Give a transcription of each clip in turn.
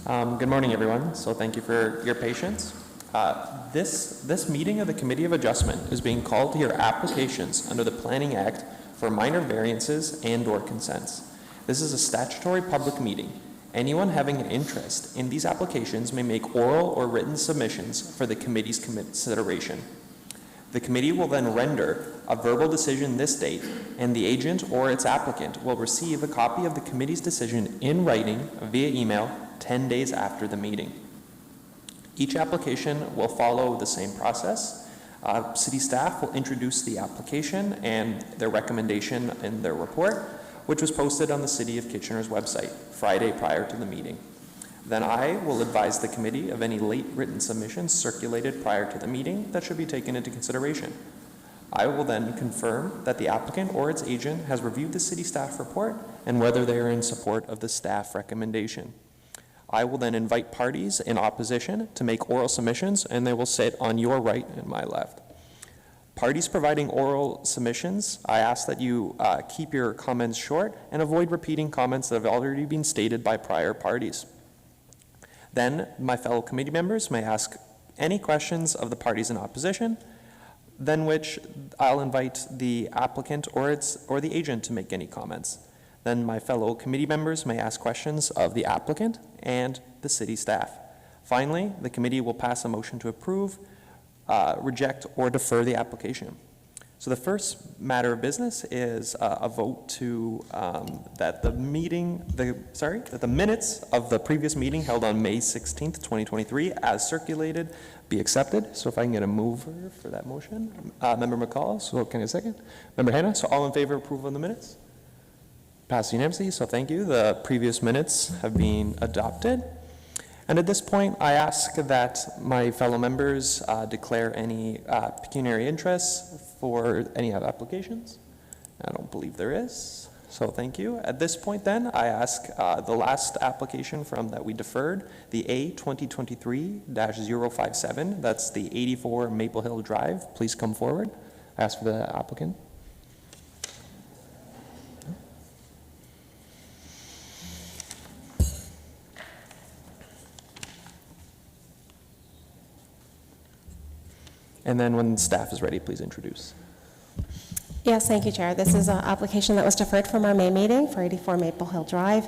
Good morning, everyone. So thank you for your patience. This meeting of the Committee of Adjustment is being called to hear applications under the Planning Act for minor variances and/or consents. This is a statutory public meeting. Anyone having an interest in these applications may make oral or written submissions for the committee's consideration. The committee will then render a verbal decision this date, and the agent or its applicant will receive a copy of the committee's decision in writing via email 10 days after the meeting. Each application will follow the same process. City staff will introduce the application and their recommendation in their report, which was posted on the City of Kitchener's website Friday prior to the meeting. Then I will advise the committee of any late written submissions circulated prior to the meeting that should be taken into consideration. I will then confirm that the applicant or its agent has reviewed the city staff report and whether they are in support of the staff recommendation. I will then invite parties in opposition to make oral submissions, and they will sit on your right and my left. Parties providing oral submissions, I ask that you keep your comments short and avoid repeating comments that have already been stated by prior parties. Then my fellow committee members may ask any questions of the parties in opposition, then which I'll invite the applicant or the agent to make any comments. Then my fellow committee members may ask questions of the applicant and the city staff. Finally, the committee will pass a motion to approve, reject, or defer the application. So the first matter of business is a vote to that the minutes of the previous meeting held on May 16th, 2023, as circulated, be accepted. So if I can get a mover for that motion, Member McCall. So can I get a second? Member Hanna. So all in favor of approval of the minutes? Passed unanimously. So thank you. The previous minutes have been adopted. And at this point, I ask that my fellow members declare any pecuniary interests for any of applications. I don't believe there is, so thank you. At this point then, I ask the last application from that we deferred, the A 2023-057, that's the 84 Maple Hill Drive. Please come forward. I ask for the applicant. And then when staff is ready, please introduce. Yes, thank you, Chair. This is an application that was deferred from our May meeting for 84 Maple Hill Drive.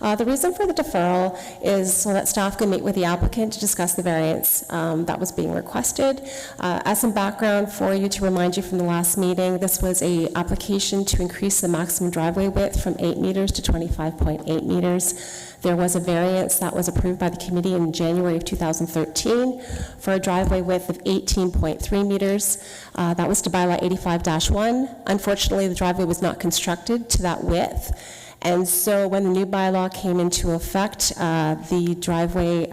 The reason for the deferral is so that staff can meet with the applicant to discuss the variance that was being requested. As some background for you, to remind you from the last meeting, this was an application to increase the maximum driveway width from 8 meters to 25.8 meters. There was a variance that was approved by the committee in January of 2013 for a driveway width of 18.3 meters. That was to bylaw 85-1. Unfortunately, the driveway was not constructed to that width. And so when the new bylaw came into effect, the driveway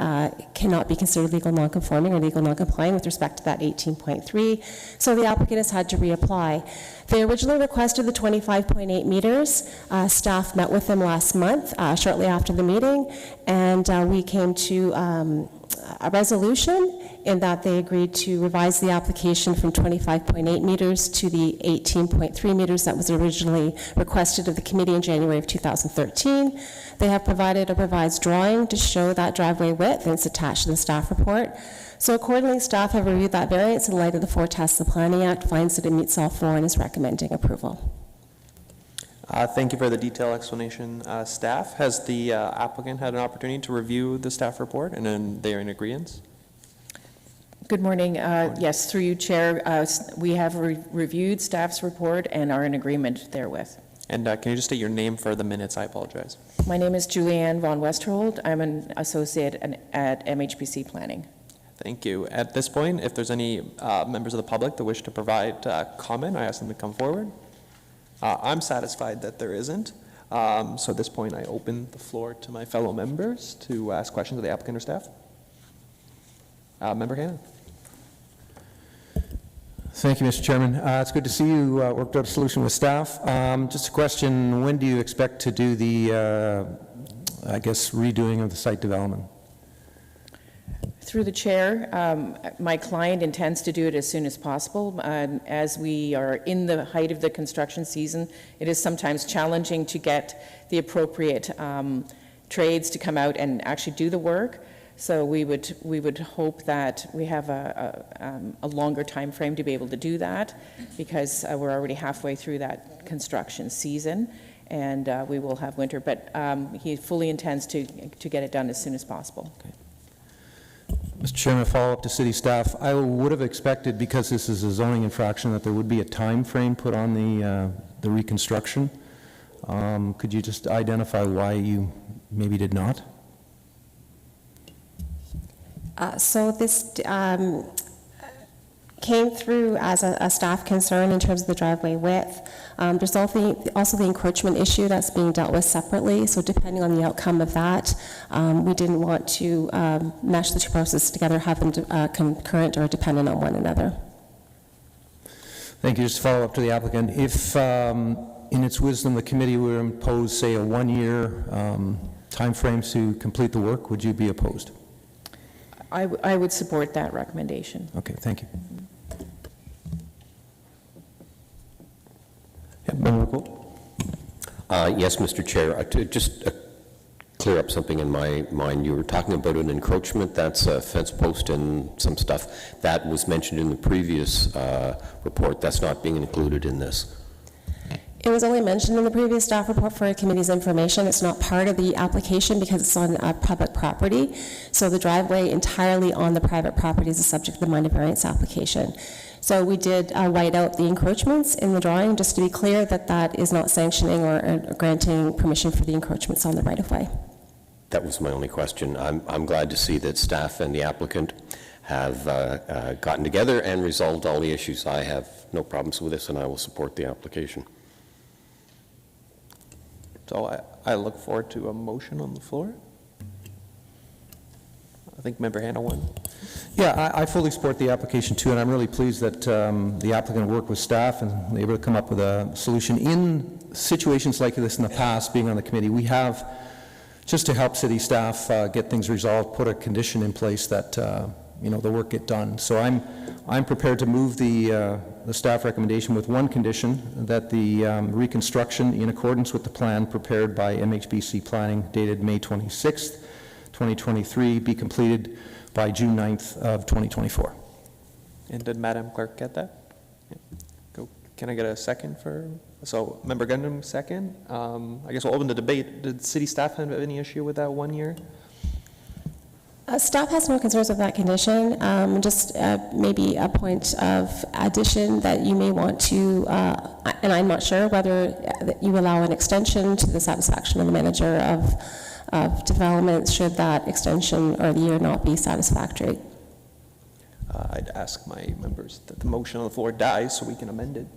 cannot be considered legal nonconforming or legal noncompliant with respect to that 18.3. So the applicant has had to reapply. They originally requested the 25.8 meters. Staff met with them last month, shortly after the meeting, and we came to a resolution in that they agreed to revise the application from 25.8 meters to the 18.3 meters that was originally requested of the committee in January of 2013. They have provided a revised drawing to show that driveway width, and it's attached to the staff report. So accordingly, staff have reviewed that variance in light of the 4 tests of the Planning Act, finds that it meets all 4, and is recommending approval. Thank you for the detailed explanation, staff. Has the applicant had an opportunity to review the staff report, and then they are in agreement? Good morning. Yes, through you, Chair. We have reviewed staff's report and are in agreement therewith. And can you just state your name for the minutes? I apologize. My name is Julianne Von Westerhold. I'm an associate at MHPC Planning. Thank you. At this point, if there's any members of the public that wish to provide comment, I ask them to come forward. I'm satisfied that there isn't. So at this point, I open the floor to my fellow members to ask questions of the applicant or staff. Member Hannan. Thank you, Mr. Chairman. It's good to see you worked out a solution with staff. Just a question, when do you expect to do the, redoing of the site development? Through the chair, my client intends to do it as soon as possible. As we are in the height of the construction season, it is sometimes challenging to get the appropriate trades to come out and actually do the work. So we would hope that we have a longer time frame to be able to do that, because we're already halfway through that construction season, and we will have winter. But he fully intends to get it done as soon as possible. Mr. Chairman, a follow-up to city staff. I would have expected, because this is a zoning infraction, that there would be a time frame put on the reconstruction. Could you just identify why you maybe did not? So this came through as a staff concern in terms of the driveway width. There's also the encroachment issue that's being dealt with separately, so depending on the outcome of that, we didn't want to mesh the two processes together, have them concurrent or dependent on one another. Thank you. Just to follow up to the applicant, if in its wisdom the committee would impose, say, a one-year time frame to complete the work, would you be opposed? I would support that recommendation. Okay, thank you. Member Cole? Yes, Mr. Chair. To just clear up something in my mind, you were talking about an encroachment. That's a fence post and some stuff that was mentioned in the previous report. That's not being included in this. It was only mentioned in the previous staff report for a committee's information. It's not part of the application because it's on public property. So the driveway entirely on the private property is the subject of the minor variance application. So we did write out the encroachments in the drawing, just to be clear that that is not sanctioning or granting permission for the encroachments on the right-of-way. That was my only question. I'm glad to see that staff and the applicant have gotten together and resolved all the issues. I have no problems with this, and I will support the application. So I look forward to a motion on the floor. I think Member Hanna won. Yeah, I fully support the application too, and I'm really pleased that the applicant worked with staff and was able to come up with a solution. In situations like this in the past, being on the committee, we have, just to help city staff get things resolved, put a condition in place that the work get done. So I'm prepared to move the staff recommendation with one condition, that the reconstruction in accordance with the plan prepared by MHBC Planning dated May 26th, 2023 be completed by June 9th of 2024. And did Madam Clerk get that? Yeah. Go. Can I get a second for, so Member Gundam second. I guess we'll open the debate. Did city staff have any issue with that 1 year? Staff has no concerns with that condition. Just maybe a point of addition that you may want to, and I'm not sure whether you allow an extension to the satisfaction of the manager of development should that extension or the year not be satisfactory. I'd ask my members that the motion on the floor dies so we can amend it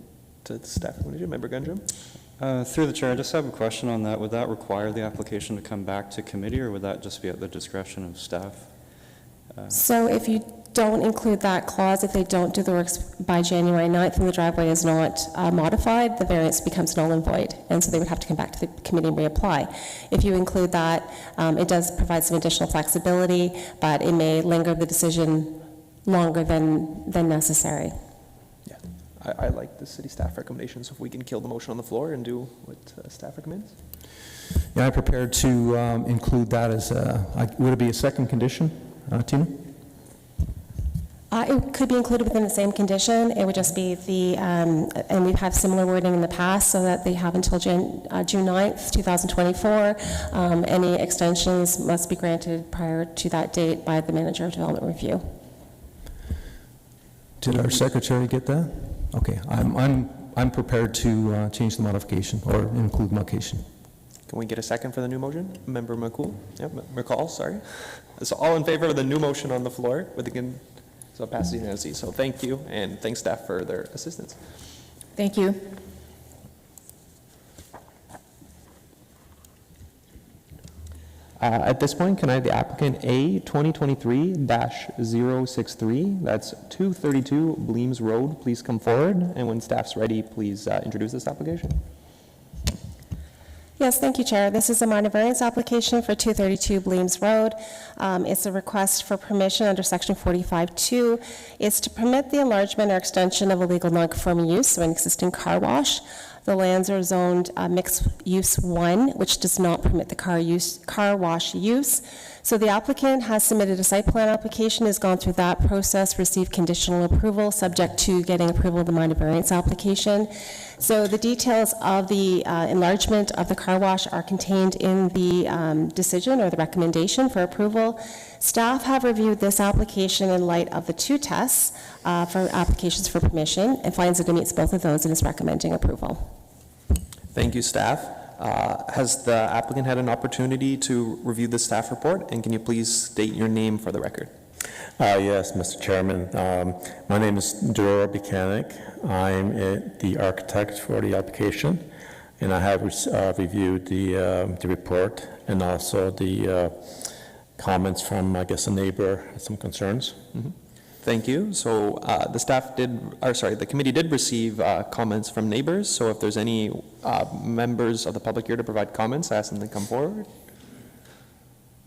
to the staff recommendation. Member Gundram? Through the chair, I just have a question on that. Would that require the application to come back to committee, or would that just be at the discretion of staff? So if you don't include that clause, if they don't do the works by January 9th and the driveway is not modified, the variance becomes null and void, and so they would have to come back to the committee and reapply. If you include that, it does provide some additional flexibility, but it may linger the decision longer than necessary. Yeah, I like the city staff recommendation, so if we can kill the motion on the floor and do what staff recommends. Yeah, I'm prepared to include that as would it be a second condition, Tina? It could be included within the same condition. It would just be the, and we've had similar wording in the past, so that they have until June 9th, 2024. Any extensions must be granted prior to that date by the manager of development review. Did our secretary get that? Okay, I'm prepared to change the modification or include modification. Can we get a second for the new motion? Member McCool? Yep, McCall, sorry. So all in favor of the new motion on the floor with the, so it passes unanimously. So thank you, and thanks staff for their assistance. Thank you. At this point, can I have the applicant A 2023-063, that's 232 Bleams Road, please come forward, and when staff's ready, please introduce this application. Yes, thank you, Chair. This is a minor variance application for 232 Bleams Road. It's a request for permission under Section 45(2). It's to permit the enlargement or extension of a legal non-conforming use, so an existing car wash. The lands are zoned mixed use 1, which does not permit the car wash use. So the applicant has submitted a site plan application, has gone through that process, received conditional approval, subject to getting approval of the minor variance application. So the details of the enlargement of the car wash are contained in the decision or the recommendation for approval. Staff have reviewed this application in light of the 2 tests for applications for permission and finds that it meets both of those and is recommending approval. Thank you, staff. Has the applicant had an opportunity to review the staff report? And can you please state your name for the record? Yes, Mr. Chairman. My name is Dora Buchanan. I'm the architect for the application, and I have reviewed the report and also the comments from, I guess, a neighbor, some concerns. Mm-hmm. Thank you. So the committee did receive comments from neighbors. So if there's any members of the public here to provide comments, I ask them to come forward.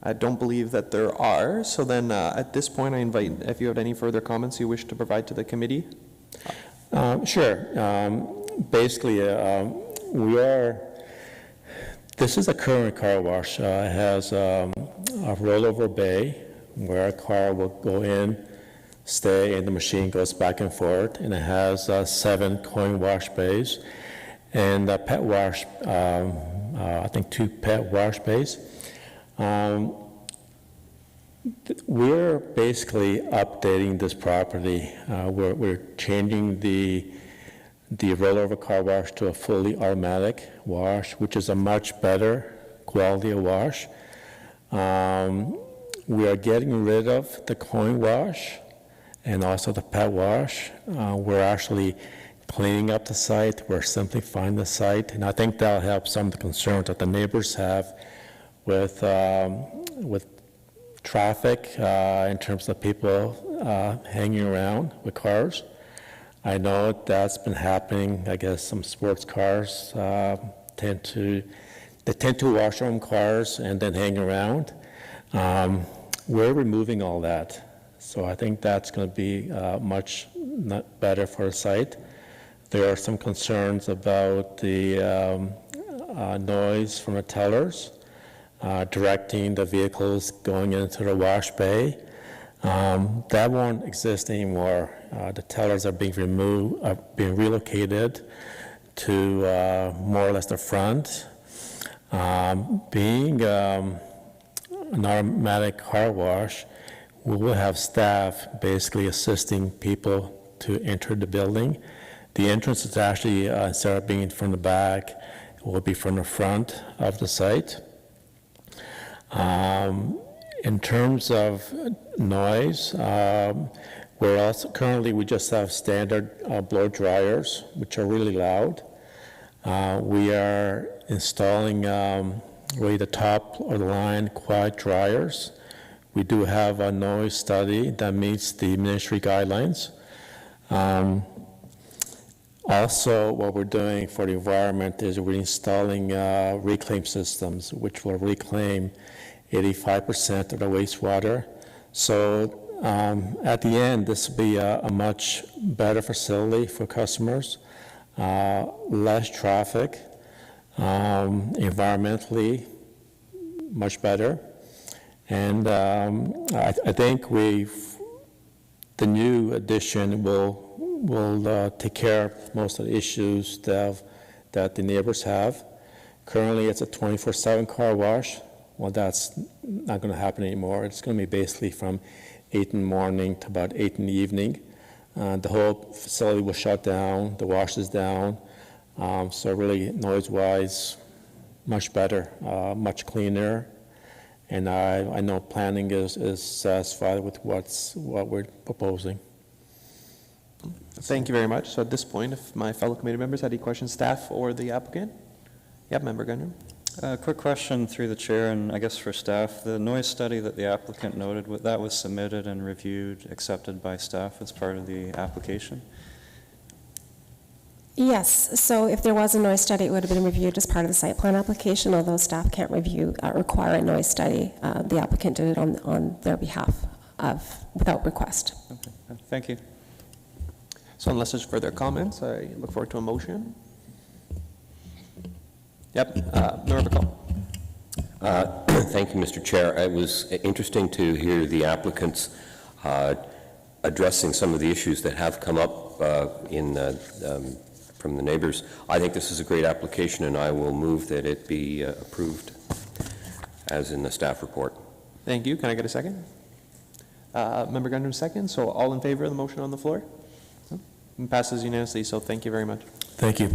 I don't believe that there are. So then at this point, I invite, if you have any further comments you wish to provide to the committee. Sure. Basically, this is a current car wash. It has a rollover bay where a car will go in, stay, and the machine goes back and forth. And it has 7 coin wash bays and a pet wash, I think 2 pet wash bays. We're basically updating this property. We're changing the rollover car wash to a fully automatic wash, which is a much better quality of wash. We are getting rid of the coin wash and also the pet wash. We're actually cleaning up the site. We're simplifying the site, and I think that'll help some of the concerns that the neighbors have with traffic in terms of people hanging around with cars. I know that's been happening. I guess some sports cars tend to wash their own cars and then hang around. We're removing all that, so I think that's going to be much better for the site. There are some concerns about the noise from the tellers. Directing the vehicles going into the wash bay. That won't exist anymore. The tellers are being relocated to more or less the front. Being an automatic car wash, we will have staff basically assisting people to enter the building. The entrance is actually, instead of being from the back, it will be from the front of the site. In terms of noise, we just have standard blow dryers, which are really loud. We are installing really the top of the line quiet dryers. We do have a noise study that meets the ministry guidelines. Also, what we're doing for the environment is we're installing reclaim systems, which will reclaim 85% of the wastewater. So at the end, this will be a much better facility for customers, less traffic, environmentally much better. And I think the new addition will take care of most of the issues that the neighbors have. Currently, it's a 24/7 car wash. Well, that's not going to happen anymore. It's going to be basically from 8 in the morning to about 8 in the evening. The whole facility will shut down, the wash is down. So really, noise-wise, much better, much cleaner. And I know planning is satisfied with what we're proposing. Thank you very much. So at this point, if my fellow committee members had any questions, staff or the applicant? Yep, Member Gundry. Quick question through the chair, and I guess for staff. The noise study that the applicant noted, that was submitted and reviewed, accepted by staff as part of the application? Yes, so if there was a noise study, it would have been reviewed as part of the site plan application, although staff can't require a noise study. The applicant did it on their behalf without request. Okay. Thank you. So unless there's further comments, I look forward to a motion. Yep, Member Bacall. Thank you, Mr. Chair. It was interesting to hear the applicants addressing some of the issues that have come up from the neighbors. I think this is a great application, and I will move that it be approved as in the staff report. Thank you. Can I get a second? Member Gundam, second. So all in favor of the motion on the floor? It passes unanimously, so thank you very much. Thank you.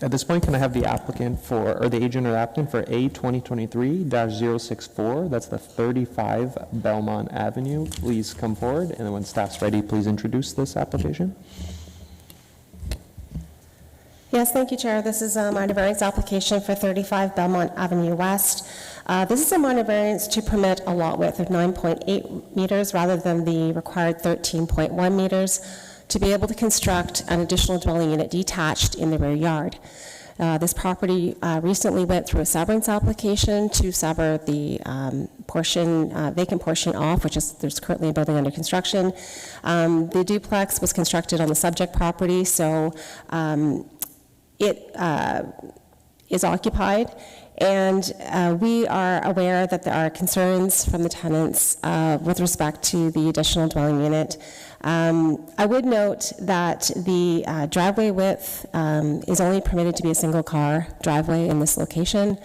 At this point, can I have the applicant or the agent or applicant for A 2023-064, that's the 35 Belmont Avenue, please come forward, and then when staff's ready, please introduce this application. Yes, thank you, Chair. This is a minor variance application for 35 Belmont Avenue West. This is a minor variance to permit a lot width of 9.8 meters rather than the required 13.1 meters to be able to construct an additional dwelling unit detached in the rear yard. This property recently went through a severance application to sever the vacant portion off, there's currently a building under construction. The duplex was constructed on the subject property, so it is occupied, and we are aware that there are concerns from the tenants with respect to the additional dwelling unit. I would note that the driveway width is only permitted to be a single-car driveway in this location.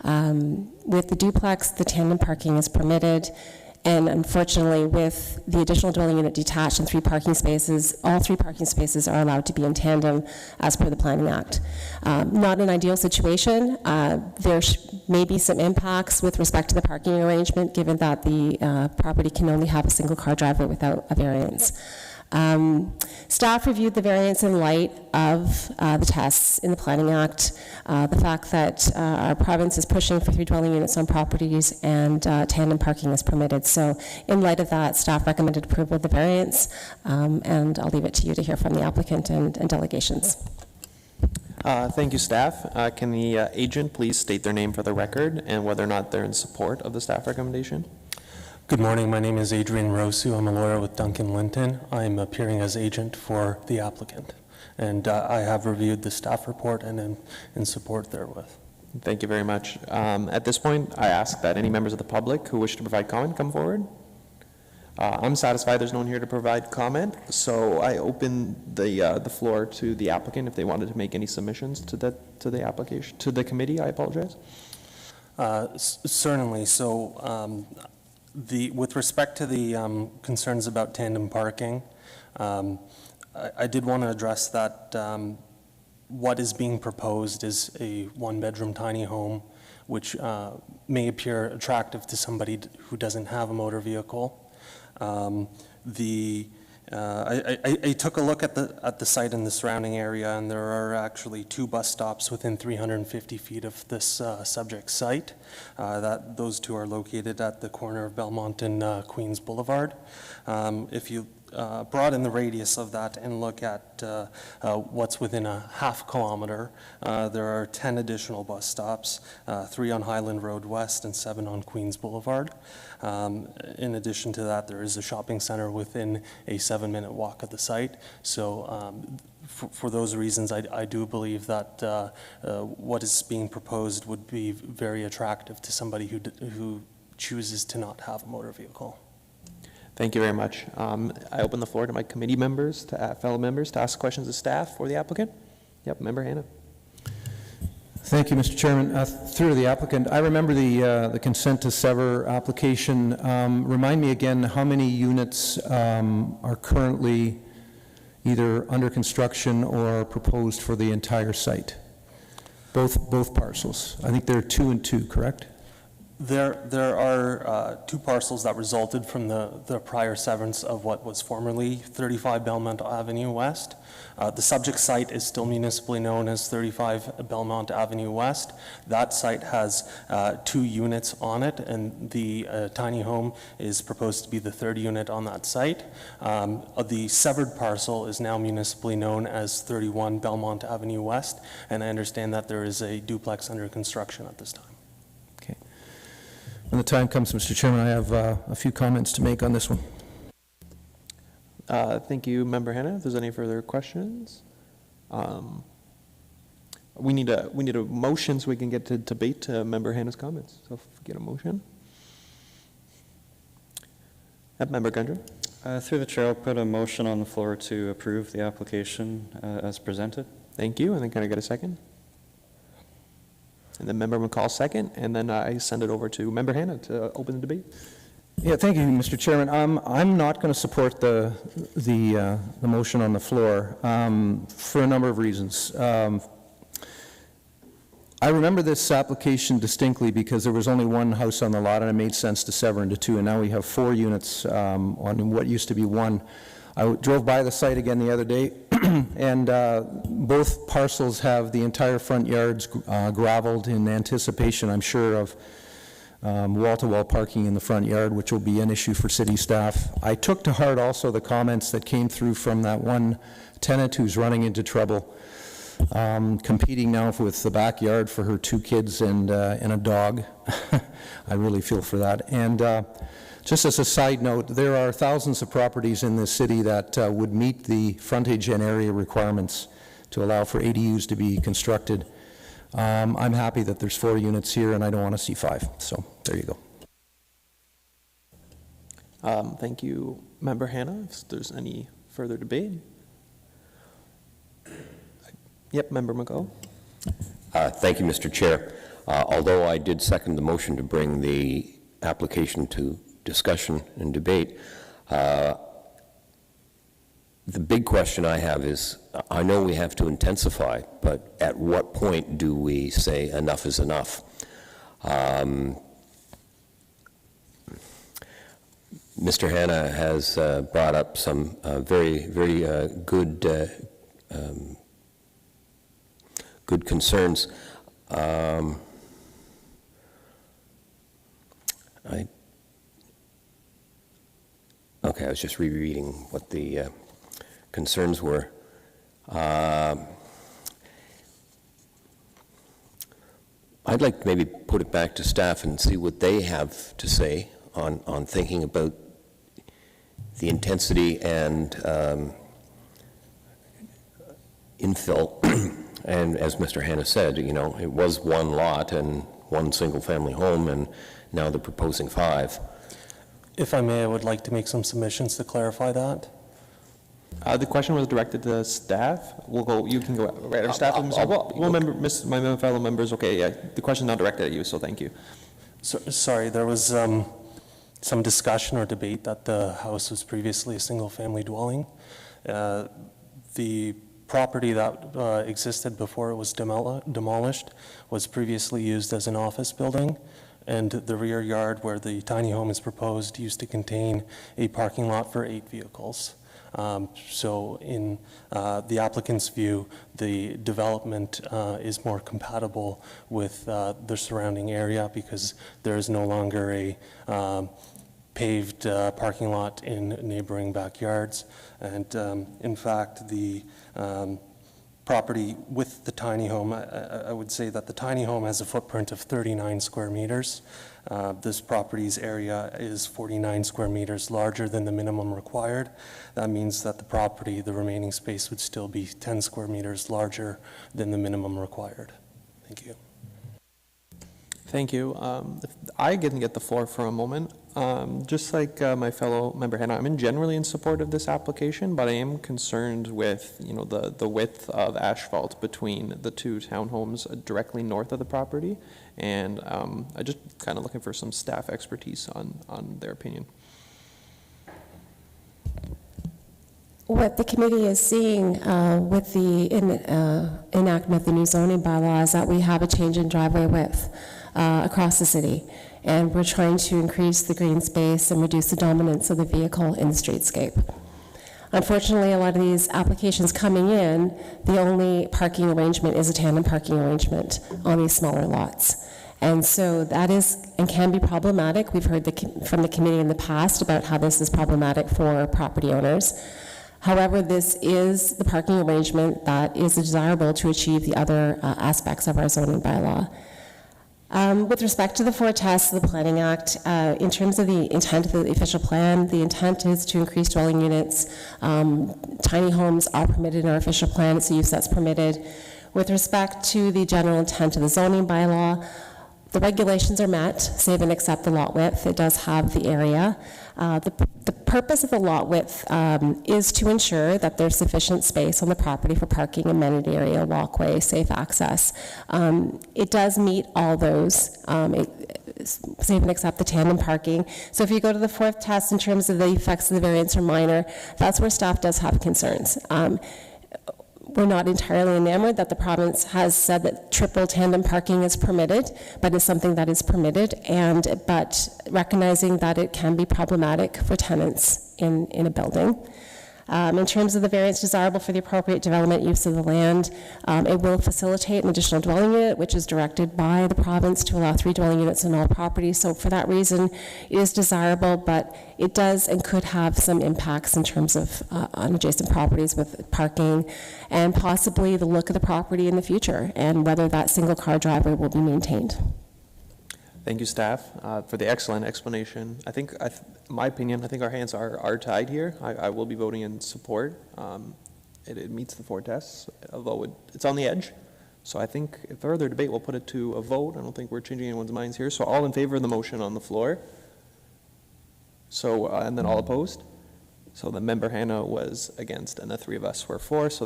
With the duplex, the tandem parking is permitted, and unfortunately, with the additional dwelling unit detached and 3 parking spaces, all 3 parking spaces are allowed to be in tandem as per the Planning Act. Not an ideal situation. There may be some impacts with respect to the parking arrangement, given that the property can only have a single-car driveway without a variance. Staff reviewed the variance in light of the tests in the Planning Act, the fact that our province is pushing for 3 dwelling units on properties and tandem parking is permitted. So in light of that, staff recommended approval of the variance, and I'll leave it to you to hear from the applicant and delegations. Thank you, staff. Can the agent please state their name for the record and whether or not they're in support of the staff recommendation? Good morning. My name is Adrian Rosu. I'm a lawyer with Duncan Linton. I'm appearing as agent for the applicant, and I have reviewed the staff report and am in support therewith. Thank you very much. At this point, I ask that any members of the public who wish to provide comment come forward. I'm satisfied there's no one here to provide comment, so I open the floor to the applicant if they wanted to make any submissions to the application, to the committee. I apologize. Certainly. So with respect to the concerns about tandem parking, I did want to address that what is being proposed is a 1-bedroom tiny home, which may appear attractive to somebody who doesn't have a motor vehicle. I took a look at the site and the surrounding area, and there are actually 2 bus stops within 350 feet of this subject site. Those 2 are located at the corner of Belmont and Queens Boulevard. If you broaden the radius of that and look at what's within a half kilometer, there are 10 additional bus stops, 3 on Highland Road West and 7 on Queens Boulevard. In addition to that, there is a shopping center within a 7-minute walk of the site. So for those reasons, I do believe that what is being proposed would be very attractive to somebody who chooses to not have a motor vehicle. Thank you very much. I open the floor to my committee members, fellow members, to ask questions of staff or the applicant. Yep, Member Hanna. Thank you, Mr. Chairman. Through the applicant, I remember the consent to sever application. Remind me again how many units are currently either under construction or proposed for the entire site? Both parcels. I think there are 2 and 2, correct? There are 2 parcels that resulted from the prior severance of what was formerly 35 Belmont Avenue West. The subject site is still municipally known as 35 Belmont Avenue West. That site has 2 units on it, and the tiny home is proposed to be the 3rd unit on that site. The severed parcel is now municipally known as 31 Belmont Avenue West, and I understand that there is a duplex under construction at this time. When the time comes, Mr. Chairman, I have a few comments to make on this one. Thank you, Member Hannah. If there's any further questions, we need a motion so we can get to debate Member Hannah's comments. So if we get a motion. Member Gundry. Through the chair, I'll put a motion on the floor to approve the application as presented. Thank you. And then can I get a second? And then Member McCall second, and then I send it over to Member Hannah to open the debate. Yeah, thank you, Mr. Chairman. I'm not going to support the motion on the floor for a number of reasons. I remember this application distinctly because there was only one house on the lot, and it made sense to sever into two, and now we have 4 units on what used to be one. I drove by the site again the other day, and both parcels have the entire front yards graveled in anticipation, I'm sure, of wall-to-wall parking in the front yard, which will be an issue for city staff. I took to heart also the comments that came through from that one tenant who's running into trouble, competing now with the backyard for her 2 kids and a dog. I really feel for that. And just as a side note, there are thousands of properties in this city that would meet the frontage and area requirements to allow for ADUs to be constructed. I'm happy that there's 4 units here, and I don't want to see 5. So there you go. Thank you, Member Hannah. If there's any further debate. Yep, Member McCall. Thank you, Mr. Chair. Although I did second the motion to bring the application to discussion and debate, the big question I have is, I know we have to intensify, but at what point do we say enough is enough? Mr. Hannah has brought up some very good good concerns. Okay, I was just rereading what the concerns were. I'd like to maybe put it back to staff and see what they have to say on thinking about the intensity and infill. And as Mr. Hannah said, you know, it was one lot and one single-family home, and now they're proposing 5. If I may, I would like to make some submissions to clarify that. The question was directed to staff. We'll go. You can go right. Our staff. My fellow members. Okay. Yeah. The question not directed at you. So thank you. Sorry, there was some discussion or debate that the house was previously a single-family dwelling. The property that existed before it was demolished was previously used as an office building, and the rear yard where the tiny home is proposed used to contain a parking lot for 8 vehicles. So in the applicant's view, the development is more compatible with the surrounding area because there is no longer a paved parking lot in neighboring backyards. And in fact, the property with the tiny home, I would say that the tiny home has a footprint of 39 square meters. This property's area is 49 square meters larger than the minimum required. That means that the property, the remaining space, would still be 10 square meters larger than the minimum required. Thank you. Thank you. If I can get the floor for a moment. Just like my fellow member Hannah, I'm generally in support of this application, but I am concerned with, you know, the width of asphalt between the 2 townhomes directly north of the property, and I'm just kind of looking for some staff expertise on their opinion. What the committee is seeing with the enactment of the new zoning bylaw is that we have a change in driveway width across the city, and we're trying to increase the green space and reduce the dominance of the vehicle in the streetscape. Unfortunately, a lot of these applications coming in, the only parking arrangement is a tandem parking arrangement on these smaller lots. And so that is and can be problematic. We've heard from the committee in the past about how this is problematic for property owners. However, this is the parking arrangement that is desirable to achieve the other aspects of our zoning bylaw. With respect to the four tests of the Planning Act, in terms of the intent of the official plan, the intent is to increase dwelling units. Tiny homes are permitted in our official plan. It's a use that's permitted. With respect to the general intent of the zoning bylaw, the regulations are met, save and except the lot width. It does have the area. The purpose of the lot width is to ensure that there's sufficient space on the property for parking, amenity area, walkway, safe access. It does meet all those, save and except the tandem parking. So if you go to the fourth test in terms of the effects of the variance are minor, that's where staff does have concerns. We're not entirely enamored that the province has said that triple tandem parking is permitted, but is something that is permitted, but recognizing that it can be problematic for tenants in a building. In terms of the variance desirable for the appropriate development use of the land, it will facilitate an additional dwelling unit, which is directed by the province to allow 3 dwelling units on all properties. So for that reason, it is desirable, but it does and could have some impacts in terms of on adjacent properties with parking and possibly the look of the property in the future and whether that single car driveway will be maintained. Thank you, staff, for the excellent explanation. I think, my opinion, I think our hands are tied here. I will be voting in support. It meets the 4 tests, although it's on the edge. So I think if further debate, we'll put it to a vote. I don't think we're changing anyone's minds here. So all in favor of the motion on the floor? So, and then all opposed? So the member Hannah was against, and the 3 of us were for. So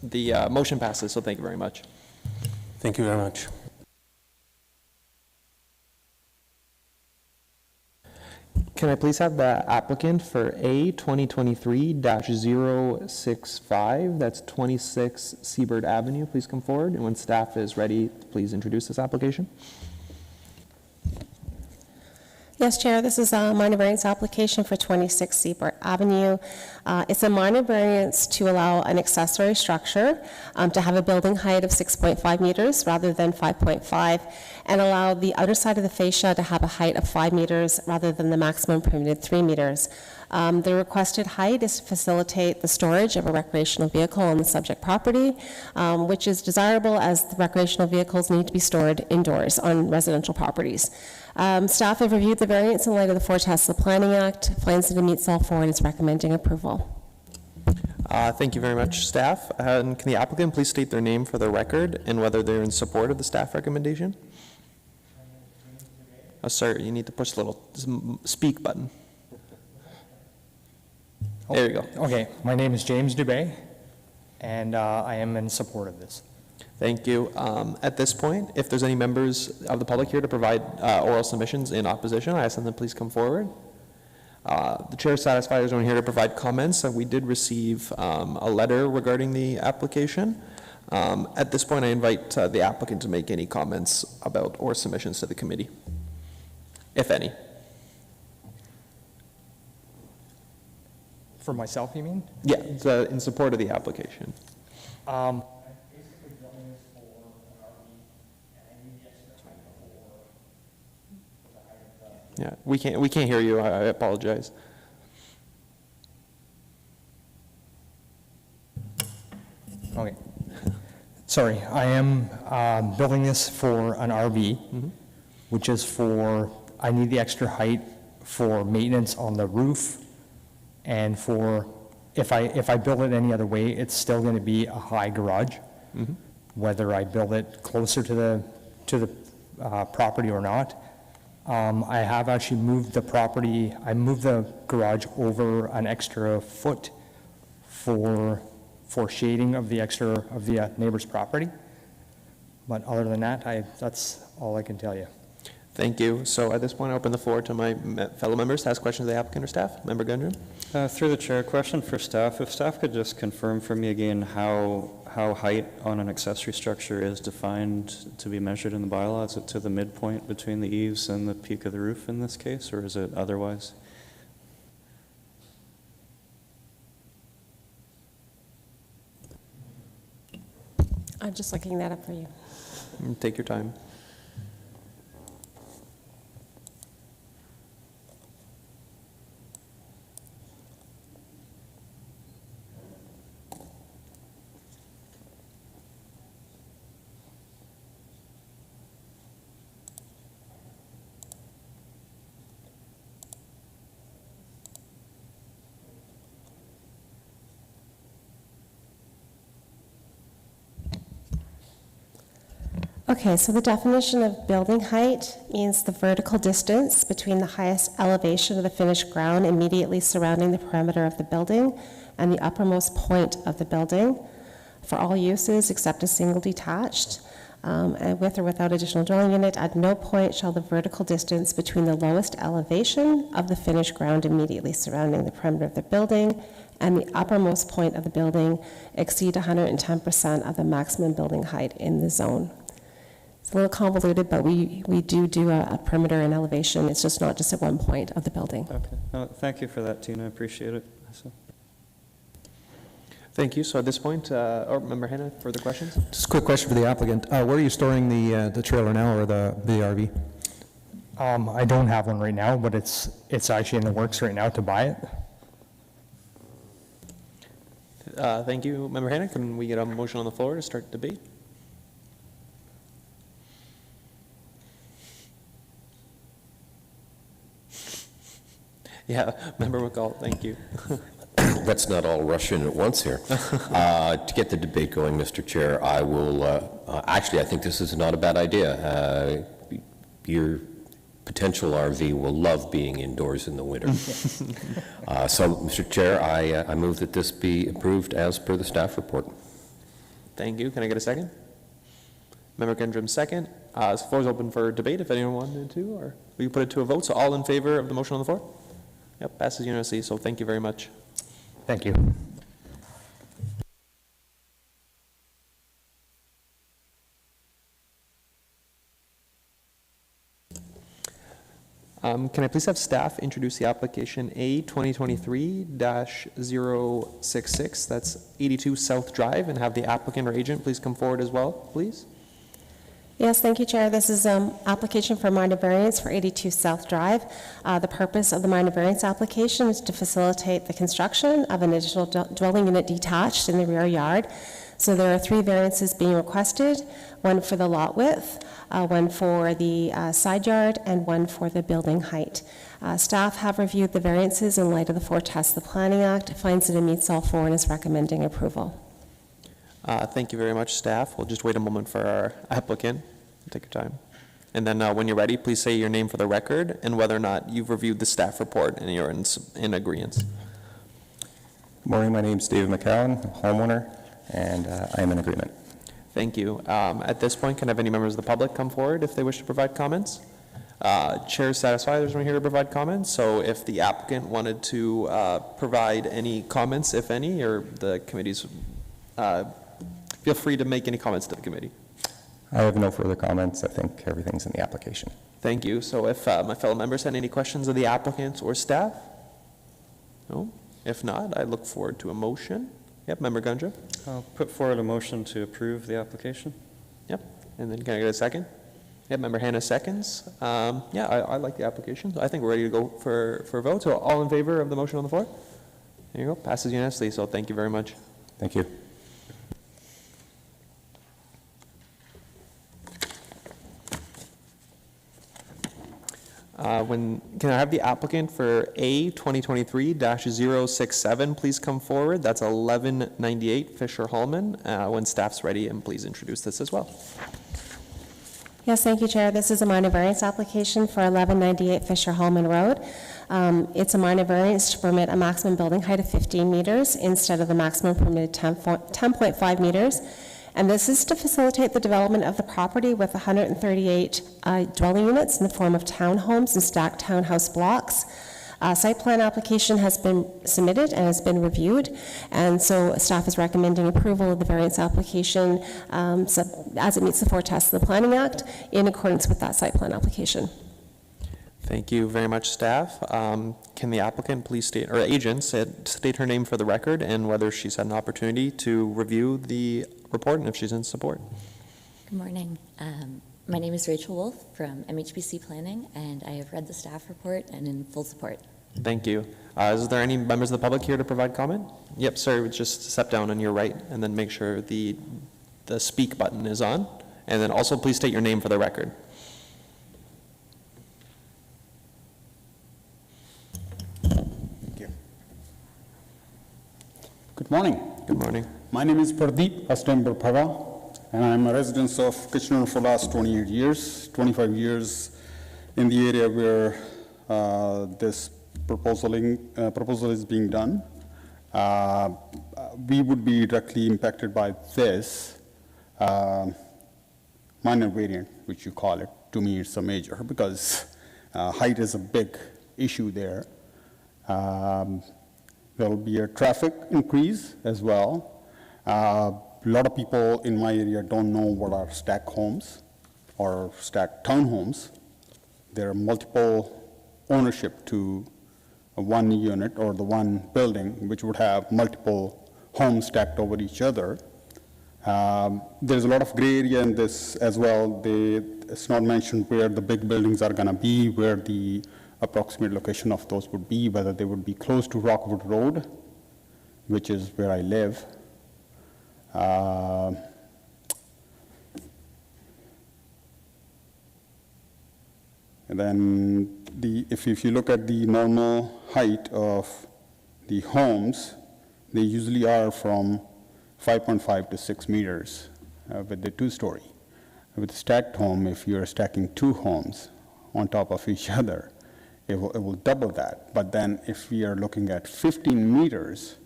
the motion passes. So thank you very much. Thank you very much. Can I please have the applicant for A 2023-065, that's 26 Seabird Avenue, please come forward, and when staff is ready, please introduce this application. Yes, Chair, this is a minor variance application for 26 Seabird Avenue. It's a minor variance to allow an accessory structure to have a building height of 6.5 meters rather than 5.5, and allow the outer side of the fascia to have a height of 5 meters rather than the maximum permitted 3 meters. The requested height is to facilitate the storage of a recreational vehicle on the subject property, which is desirable as the recreational vehicles need to be stored indoors on residential properties. Staff have reviewed the variance in light of the 4 tests of the Planning Act, finds that it meets all 4 and is recommending approval. Thank you very much, staff. And can the applicant please state their name for the record and whether they're in support of the staff recommendation? Oh, sorry, you need to push the little speak button. There you go. Okay, my name is James Dubé, and I am in support of this. Thank you. At this point, if there's any members of the public here to provide oral submissions in opposition, I ask them to please come forward. The chair is satisfied there's no one here to provide comments. We did receive a letter regarding the application. At this point, I invite the applicant to make any comments about or submissions to the committee, if any. For myself, you mean? Yeah, in support of the application. Yeah, we can't hear you. I apologize. Okay. Sorry, I am building this for an RV, which is I need the extra height for maintenance on the roof, and if I build it any other way, it's still going to be a high garage, whether I build it closer to the property or not. I have actually moved the garage over an extra foot for shading of the neighbor's property. But other than that, that's all I can tell you. Thank you. So at this point, I open the floor to my fellow members to ask questions of the applicant or staff. Member Gundry? Through the chair, question for staff. If staff could just confirm for me again how height on an accessory structure is defined to be measured in the bylaw. Is it to the midpoint between the eaves and the peak of the roof in this case, or is it otherwise? I'm just looking that up for you. Take your time. Okay, so the definition of building height means the vertical distance between the highest elevation of the finished ground immediately surrounding the perimeter of the building and the uppermost point of the building for all uses except a single detached, and with or without additional dwelling unit. At no point shall the vertical distance between the lowest elevation of the finished ground immediately surrounding the perimeter of the building and the uppermost point of the building exceed 110% of the maximum building height in the zone. It's a little convoluted, but we do a perimeter and elevation. It's just not just at one point of the building. Okay. No, thank you for that, Tina. I appreciate it. So. Thank you. So at this point, Member Hanna, further questions? Just a quick question for the applicant. Where are you storing the trailer now, or the RV? I don't have one right now, but it's actually in the works right now to buy it. Thank you, Member Hanna. Can we get a motion on the floor to start debate? Yeah, Member McCall, thank you. Let's not all rush in at once here. To get the debate going, Mr. Chair, I will, actually, I think this is not a bad idea. Your potential RV will love being indoors in the winter. So, Mr. Chair, I move that this be approved as per the staff report. Thank you. Can I get a second? Member Gendrum, second. The floor is open for debate if anyone wanted to, or we can put it to a vote. So all in favor of the motion on the floor? Yep, passes unanimously, so thank you very much. Thank you. Can I please have staff introduce the application A 2023-066, that's 82 South Drive, and have the applicant or agent please come forward as well, please? Yes, thank you, Chair. This is an application for minor variance for 82 South Drive. The purpose of the minor variance application is to facilitate the construction of an additional dwelling unit detached in the rear yard. So there are 3 variances being requested, one for the lot width, one for the side yard, and one for the building height. Staff have reviewed the variances in light of the 4 tests of the Planning Act, finds that it meets all 4, and is recommending approval. Thank you very much, staff. We'll just wait a moment for our applicant. Take your time. And then when you're ready, please say your name for the record and whether or not you've reviewed the staff report and you're in agreement. Good morning, my name is David McCowan, I'm a homeowner, and I am in agreement. Thank you. At this point, can I have any members of the public come forward if they wish to provide comments? Chair is satisfied there's no one here to provide comments, so if the applicant wanted to provide any comments, if any, or the committee's, feel free to make any comments to the committee. I have no further comments. I think everything's in the application. Thank you. So if my fellow members had any questions of the applicant or staff? No? If not, I look forward to a motion. Yep, Member Gundra? I'll put forward a motion to approve the application. Yep. And then can I get a second? Yep, Member Hanna seconds. Yeah, I like the application. So I think we're ready to go for a vote. So all in favor of the motion on the floor? There you go. Passes unanimously. So thank you very much. Thank you. Can I have the applicant for A 2023-067 please come forward? That's 1198 Fisher Hallman. When staff's ready, and please introduce this as well. Yes, thank you, Chair. This is a minor variance application for 1198 Fisher Hallman Road. It's a minor variance to permit a maximum building height of 15 meters instead of the maximum permitted 10.5 meters. And this is to facilitate the development of the property with 138 dwelling units in the form of townhomes and stacked townhouse blocks. Site plan application has been submitted and has been reviewed, and so staff is recommending approval of the variance application as it meets the 4 tests of the Planning Act in accordance with that site plan application. Thank you very much, staff. Can the applicant please state, or agent, state her name for the record and whether she's had an opportunity to review the report and if she's in support? Good morning. My name is Rachel Wolf from MHBC Planning, and I have read the staff report and in full support. Thank you. Is there any members of the public here to provide comment? Yep, sir, just step down on your right and then make sure the speak button is on. And then also please state your name for the record. Thank you. Good morning. Good morning. My name is Pradeep Astember Phava, and I'm a resident of Kitchener for the last 28 years, 25 years in the area where this proposal is being done. We would be directly impacted by this minor variant, which you call it. To me, it's a major, because height is a big issue there. There will be a traffic increase as well. A lot of people in my area don't know what are stack homes or stacked townhomes. There are multiple ownership to one unit or the one building, which would have multiple homes stacked over each other. There's a lot of gray area in this as well. It's not mentioned where the big buildings are going to be, where the approximate location of those would be, whether they would be close to Rockwood Road, which is where I live. And then if you look at the normal height of the homes, they usually are from 5.5 to 6 meters with the two-story. With a stacked home, if you're stacking two homes on top of each other, it will double that. But then if we are looking at 15 meters,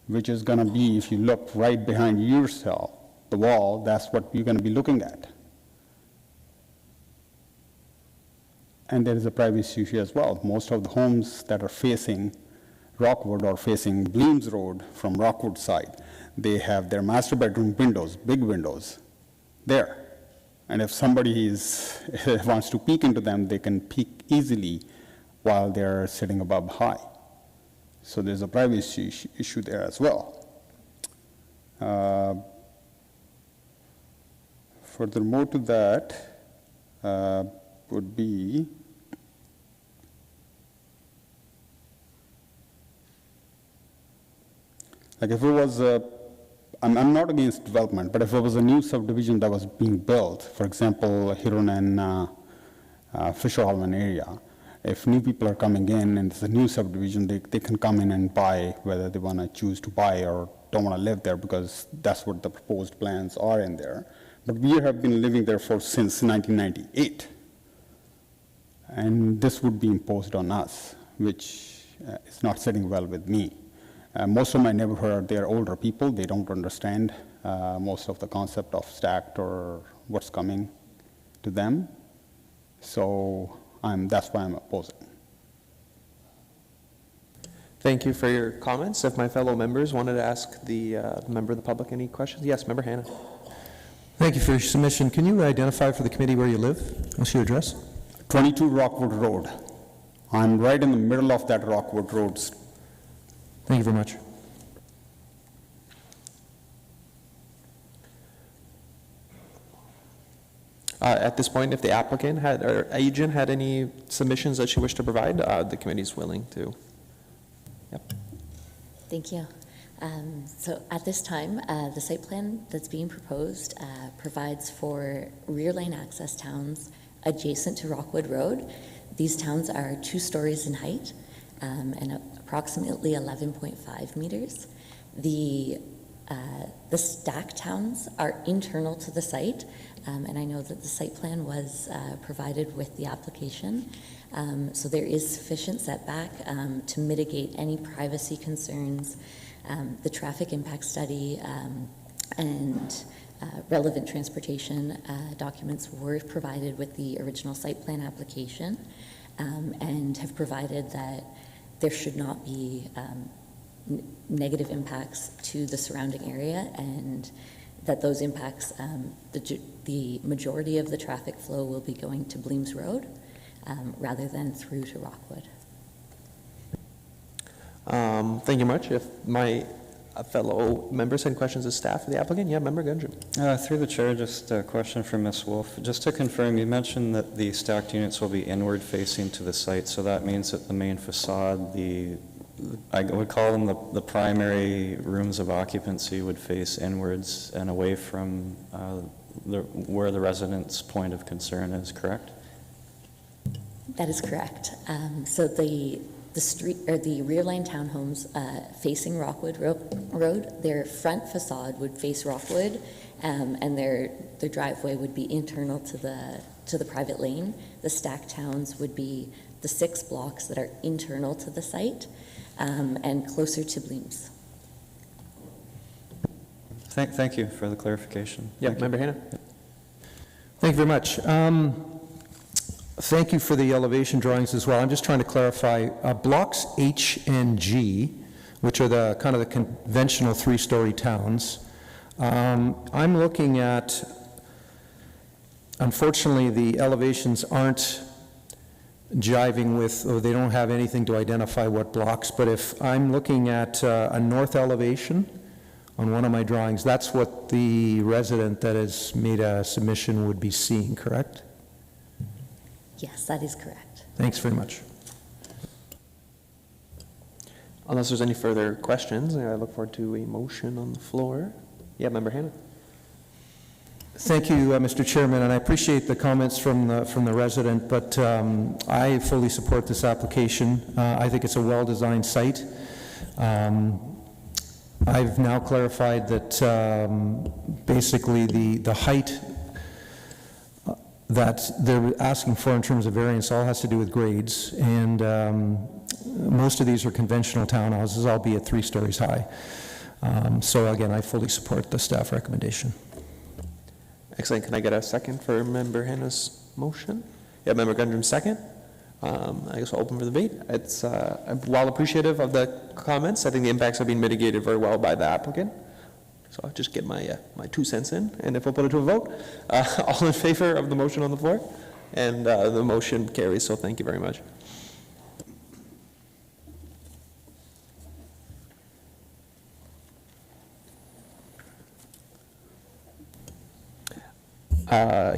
which is going to be, if you look right behind yourself, the wall, that's what you're going to be looking at. And there is a privacy issue as well. Most of the homes that are facing Rockwood or facing Bleams Road from Rockwood side, they have their master bedroom windows, big windows, there. And if somebody wants to peek into them, they can peek easily while they're sitting above high. So there's a privacy issue there as well. Furthermore to that would be like if it was I'm not against development, but if it was a new subdivision that was being built, for example, Huron and Fisher-Holman area, if new people are coming in and it's a new subdivision, they can come in and buy, whether they want to choose to buy or don't want to live there, because that's what the proposed plans are in there. But we have been living there since 1998. And this would be imposed on us, which is not sitting well with me. Most of my neighborhood, they're older people. They don't understand most of the concept of stacked or what's coming to them. So that's why I'm opposing. Thank you for your comments. If my fellow members wanted to ask the member of the public any questions. Yes, Member Hanna. Thank you for your submission. Can you identify for the committee where you live? What's your address? 22 Rockwood Road. I'm right in the middle of that Rockwood Road. Thank you very much. At this point, if the applicant or agent had any submissions that she wished to provide, the committee is willing to. Yep. Thank you. So at this time, the site plan that's being proposed provides for rear lane access towns adjacent to Rockwood Road. These towns are 2 stories in height and approximately 11.5 meters. The stack towns are internal to the site, and I know that the site plan was provided with the application. So there is sufficient setback to mitigate any privacy concerns. The traffic impact study and relevant transportation documents were provided with the original site plan application, and have provided that there should not be negative impacts to the surrounding area, and that those impacts, the majority of the traffic flow will be going to Bleams Road rather than through to Rockwood. Thank you much. If my fellow members had questions of staff for the applicant, yeah, Member Gundry. Through the chair, just a question for Ms. Wolf. Just to confirm, you mentioned that the stacked units will be inward facing to the site, so that means that the main facade, I would call them the primary rooms of occupancy, would face inwards and away from where the resident's point of concern is, correct? That is correct. So the street, or the rear line townhomes facing Rockwood Road, their front facade would face Rockwood, and their driveway would be internal to the private lane. The stacked towns would be the 6 blocks that are internal to the site, and closer to Bleams. Thank you for the clarification. Yeah, Thank you. Member Hanna? Thank you very much. Thank you for the elevation drawings as well. I'm just trying to clarify, blocks H and G, which are the kind of the conventional 3-story towns, I'm looking at, unfortunately, the elevations aren't jiving with, or they don't have anything to identify what blocks, but if I'm looking at a north elevation on one of my drawings, that's what the resident that has made a submission would be seeing, correct? Yes, that is correct. Thanks very much. Unless there's any further questions, I look forward to a motion on the floor. Yeah, Member Hanna? Thank you, Mr. Chairman, and I appreciate the comments from the resident, but I fully support this application. I think it's a well-designed site. I've now clarified that basically the height that they're asking for in terms of variance all has to do with grades, and most of these are conventional townhouses, albeit 3 stories high. So again, I fully support the staff recommendation. Excellent. Can I get a second for Member Hanna's motion? Yeah, Member Gundrum, second. I guess we'll open for the debate. It's I'm well appreciative of the comments. I think the impacts have been mitigated very well by the applicant. So I'll just get my 2 cents in, and if we'll put it to a vote. All in favor of the motion on the floor? And the motion carries, so thank you very much.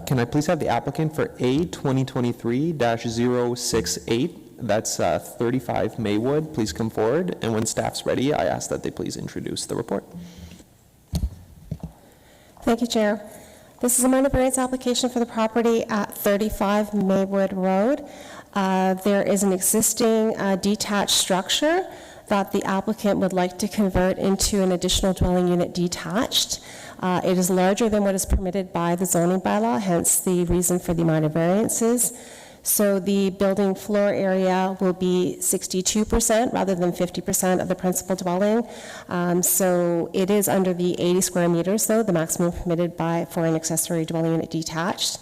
Can I please have the applicant for A 2023-068, that's 35 Maywood, please come forward, and when staff's ready, I ask that they please introduce the report. Thank you, Chair. This is a minor variance application for the property at 35 Maywood Road. There is an existing detached structure that the applicant would like to convert into an additional dwelling unit detached. It is larger than what is permitted by the zoning bylaw, hence the reason for the minor variances. So the building floor area will be 62% rather than 50% of the principal dwelling. So it is under the 80 square meters, though, the maximum permitted for an accessory dwelling unit detached.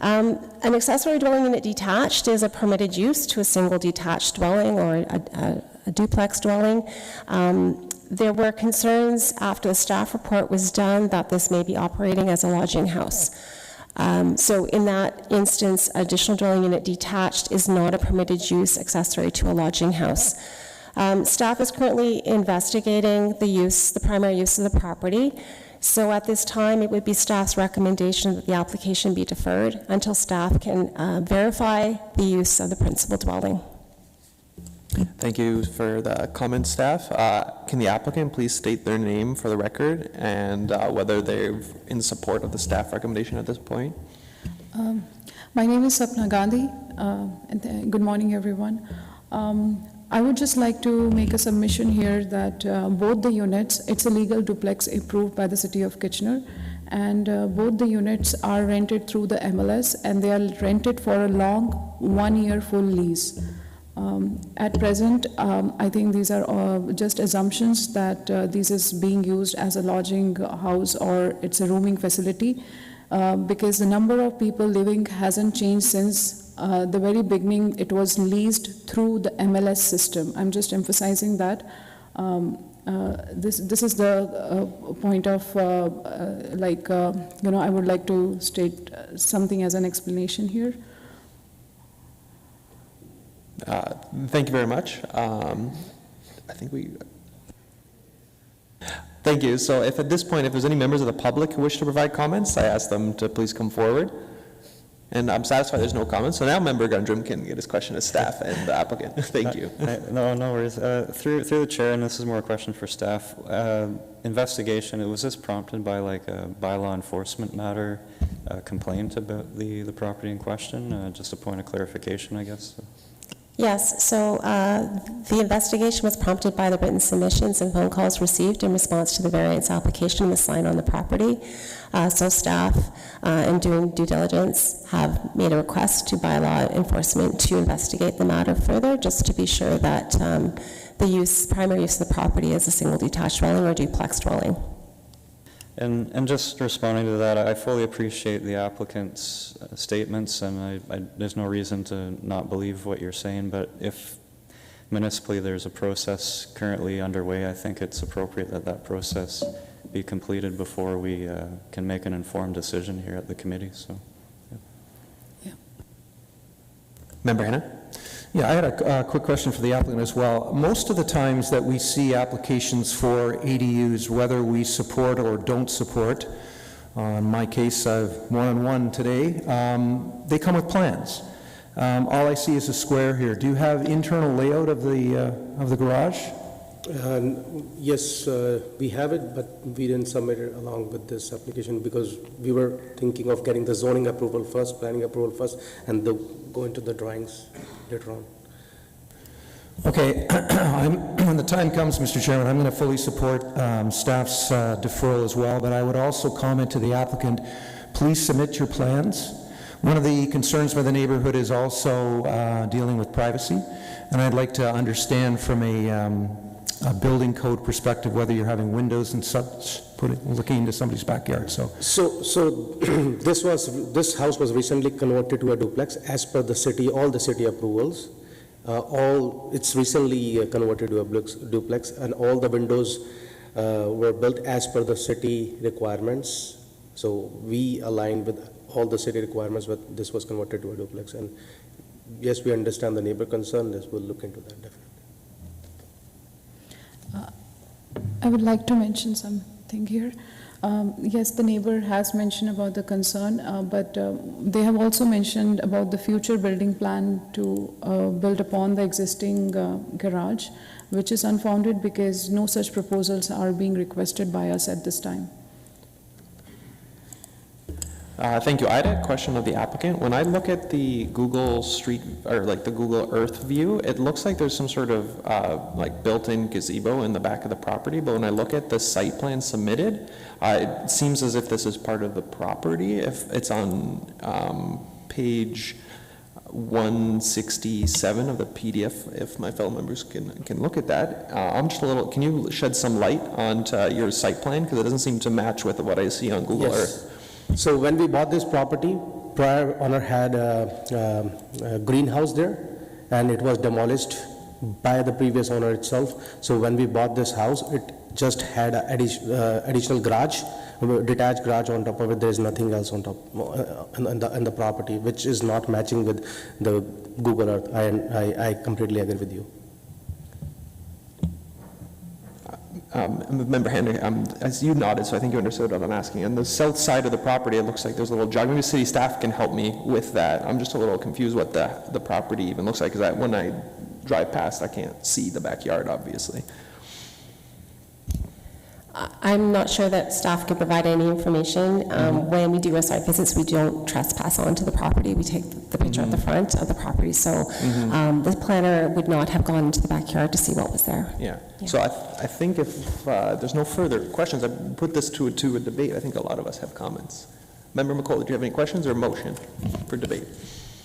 An accessory dwelling unit detached is a permitted use to a single detached dwelling or a duplex dwelling. There were concerns after the staff report was done that this may be operating as a lodging house. So in that instance, additional dwelling unit detached is not a permitted use accessory to a lodging house. Staff is currently investigating the primary use of the property. So at this time, it would be staff's recommendation that the application be deferred until staff can verify the use of the principal dwelling. Thank you for the comment, staff. Can the applicant please state their name for the record and whether they're in support of the staff recommendation at this point? My name is Sapna Gandhi, and good morning, everyone. I would just like to make a submission here that both the units, it's a legal duplex approved by the City of Kitchener, and both the units are rented through the MLS, and they are rented for a long 1-year full lease. At present, I think these are just assumptions that this is being used as a lodging house or it's a rooming facility, because the number of people living hasn't changed since the very beginning. It was leased through the MLS system. I'm just emphasizing that. This is the point of, I would like to state something as an explanation here. Thank you very much. Thank you. So if at this point, if there's any members of the public who wish to provide comments, I ask them to please come forward. And I'm satisfied there's no comments. So now Member Gundrum can get his question to staff and the applicant. Thank you. No worries. Through the chair, and this is more a question for staff, investigation, was this prompted by like a bylaw enforcement matter, complaint about the property in question? Just a point of clarification, I guess. Yes, so the investigation was prompted by the written submissions and phone calls received in response to the variance application and the sign on the property. So staff, in doing due diligence, have made a request to bylaw enforcement to investigate the matter further, just to be sure that the primary use of the property is a single detached dwelling or duplex dwelling. And just responding to that, I fully appreciate the applicant's statements, and there's no reason to not believe what you're saying, but if municipally there's a process currently underway, I think it's appropriate that that process be completed before we can make an informed decision here at the committee, so. Yeah. Member Hanna? Yeah, I had a quick question for the applicant as well. Most of the times that we see applications for ADUs, whether we support or don't support, in my case, I've one-on-one today, they come with plans. All I see is a square here. Do you have internal layout of the garage? Yes, we have it, but we didn't submit it along with this application because we were thinking of getting the zoning approval first, planning approval first, and go into the drawings later on. Okay, when the time comes, Mr. Chairman, I'm going to fully support staff's deferral as well, but I would also comment to the applicant, please submit your plans. One of the concerns by the neighborhood is also dealing with privacy, and I'd like to understand from a building code perspective whether you're having windows and such looking into somebody's backyard. So this house was recently converted to a duplex as per the city, all the city approvals. It's recently converted to a duplex, and all the windows were built as per the city requirements. So we aligned with all the city requirements, but this was converted to a duplex. And yes, we understand the neighbor concern. This will look into that definitely. I would like to mention something here. Yes, the neighbor has mentioned about the concern, but they have also mentioned about the future building plan to build upon the existing garage, which is unfounded because no such proposals are being requested by us at this time. Thank you. I had a question of the applicant. When I look at the Google Street, or like the Google Earth view, it looks like there's some sort of like built-in gazebo in the back of the property, but when I look at the site plan submitted, it seems as if this is part of the property. If it's on page 167 of the PDF, if my fellow members can look at that. I'm just a little, can you shed some light onto your site plan? Because it doesn't seem to match with what I see on Google Earth. So when we bought this property, prior owner had a greenhouse there, and it was demolished by the previous owner itself. So when we bought this house, it just had an additional garage, detached garage on top of it. There is nothing else on top in the property, which is not matching with the Google Earth. I completely agree with you. Member Henry, as you nodded, so I think you understood what I'm asking. On the south side of the property, it looks like there's a little jog. Maybe city staff can help me with that. I'm just a little confused what the property even looks like, because when I drive past, I can't see the backyard, obviously. I'm not sure that staff can provide any information. When we do our site visits, we don't trespass onto the property. We take the picture at the front of the property. So the planner would not have gone into the backyard to see what was there. Yeah. So I think if there's no further questions, I put this to a debate. I think a lot of us have comments. Member McCullough, do you have any questions or motion for debate?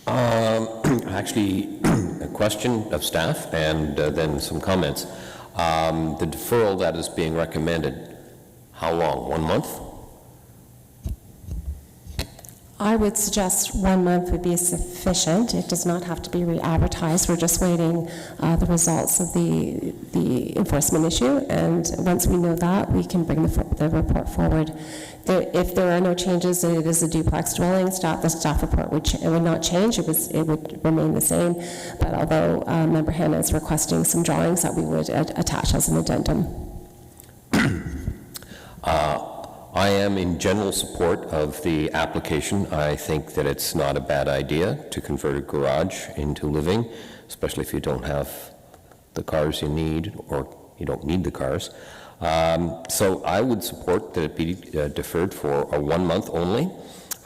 Actually, a question of staff and then some comments. The deferral that is being recommended, how long? 1 month? I would suggest 1 month would be sufficient. It does not have to be re-advertised. We're just waiting the results of the enforcement issue, and once we know that, we can bring the report forward. If there are no changes and it is a duplex dwelling, the staff report would not change. It would remain the same. But although Member Hanna is requesting some drawings that we would attach as an addendum. I am in general support of the application. I think that it's not a bad idea to convert a garage into living, especially if you don't have the cars you need, or you don't need the cars. So I would support that it be deferred for a 1 month only.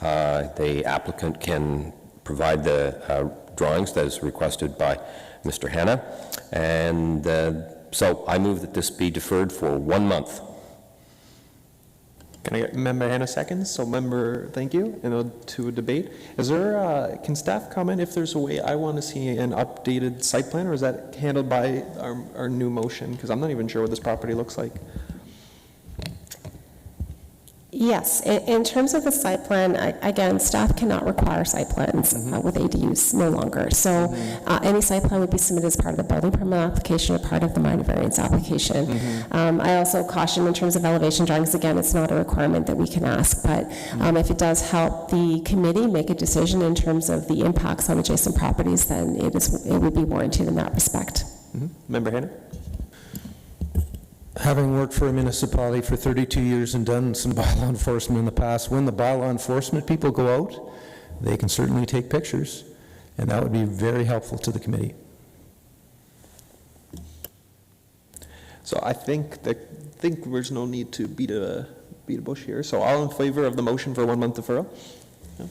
The applicant can provide the drawings that is requested by Mr. Hanna. And so I move that this be deferred for 1 month. Can I get Member Hannah seconds? So thank you, and to a debate. Is there, can staff comment if there's a way I want to see an updated site plan, or is that handled by our new motion? Because I'm not even sure what this property looks like. Yes, in terms of the site plan, again, staff cannot require site plans with ADUs no longer. So any site plan would be submitted as part of the building permit application or part of the minor variance application. I also caution in terms of elevation drawings, again, it's not a requirement that we can ask, but if it does help the committee make a decision in terms of the impacts on adjacent properties, then it would be warranted in that respect. Member Hannah? Having worked for a municipality for 32 years and done some bylaw enforcement in the past, when the bylaw enforcement people go out, they can certainly take pictures, and that would be very helpful to the committee. So I think there's no need to beat a bush here. So all in favor of the motion for 1 month deferral? No?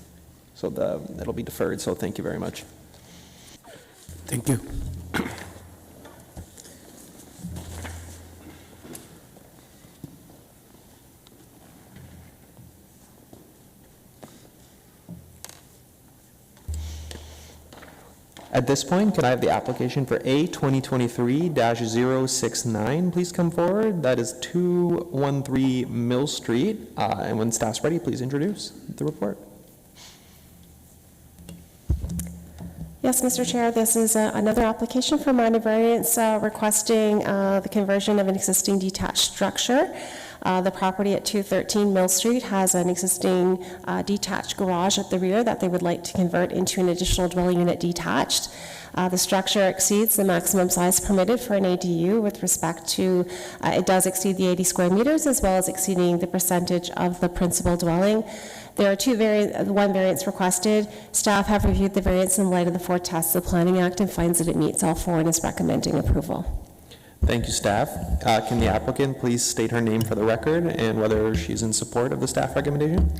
So it'll be deferred, so thank you very much. Thank you. At this point, can I have the application for A 2023-069 please come forward? That is 213 Mill Street. And when staff's ready, please introduce the report. Yes, Mr. Chair, this is another application for minor variance requesting the conversion of an existing detached structure. The property at 213 Mill Street has an existing detached garage at the rear that they would like to convert into an additional dwelling unit detached. The structure exceeds the maximum size permitted for an ADU with respect to, it does exceed the 80 square meters as well as exceeding the percentage of the principal dwelling. There are one variance requested. Staff have reviewed the variance in light of the 4 tests of the Planning Act and finds that it meets all 4 and is recommending approval. Thank you, staff. Can the applicant please state her name for the record and whether she's in support of the staff recommendation?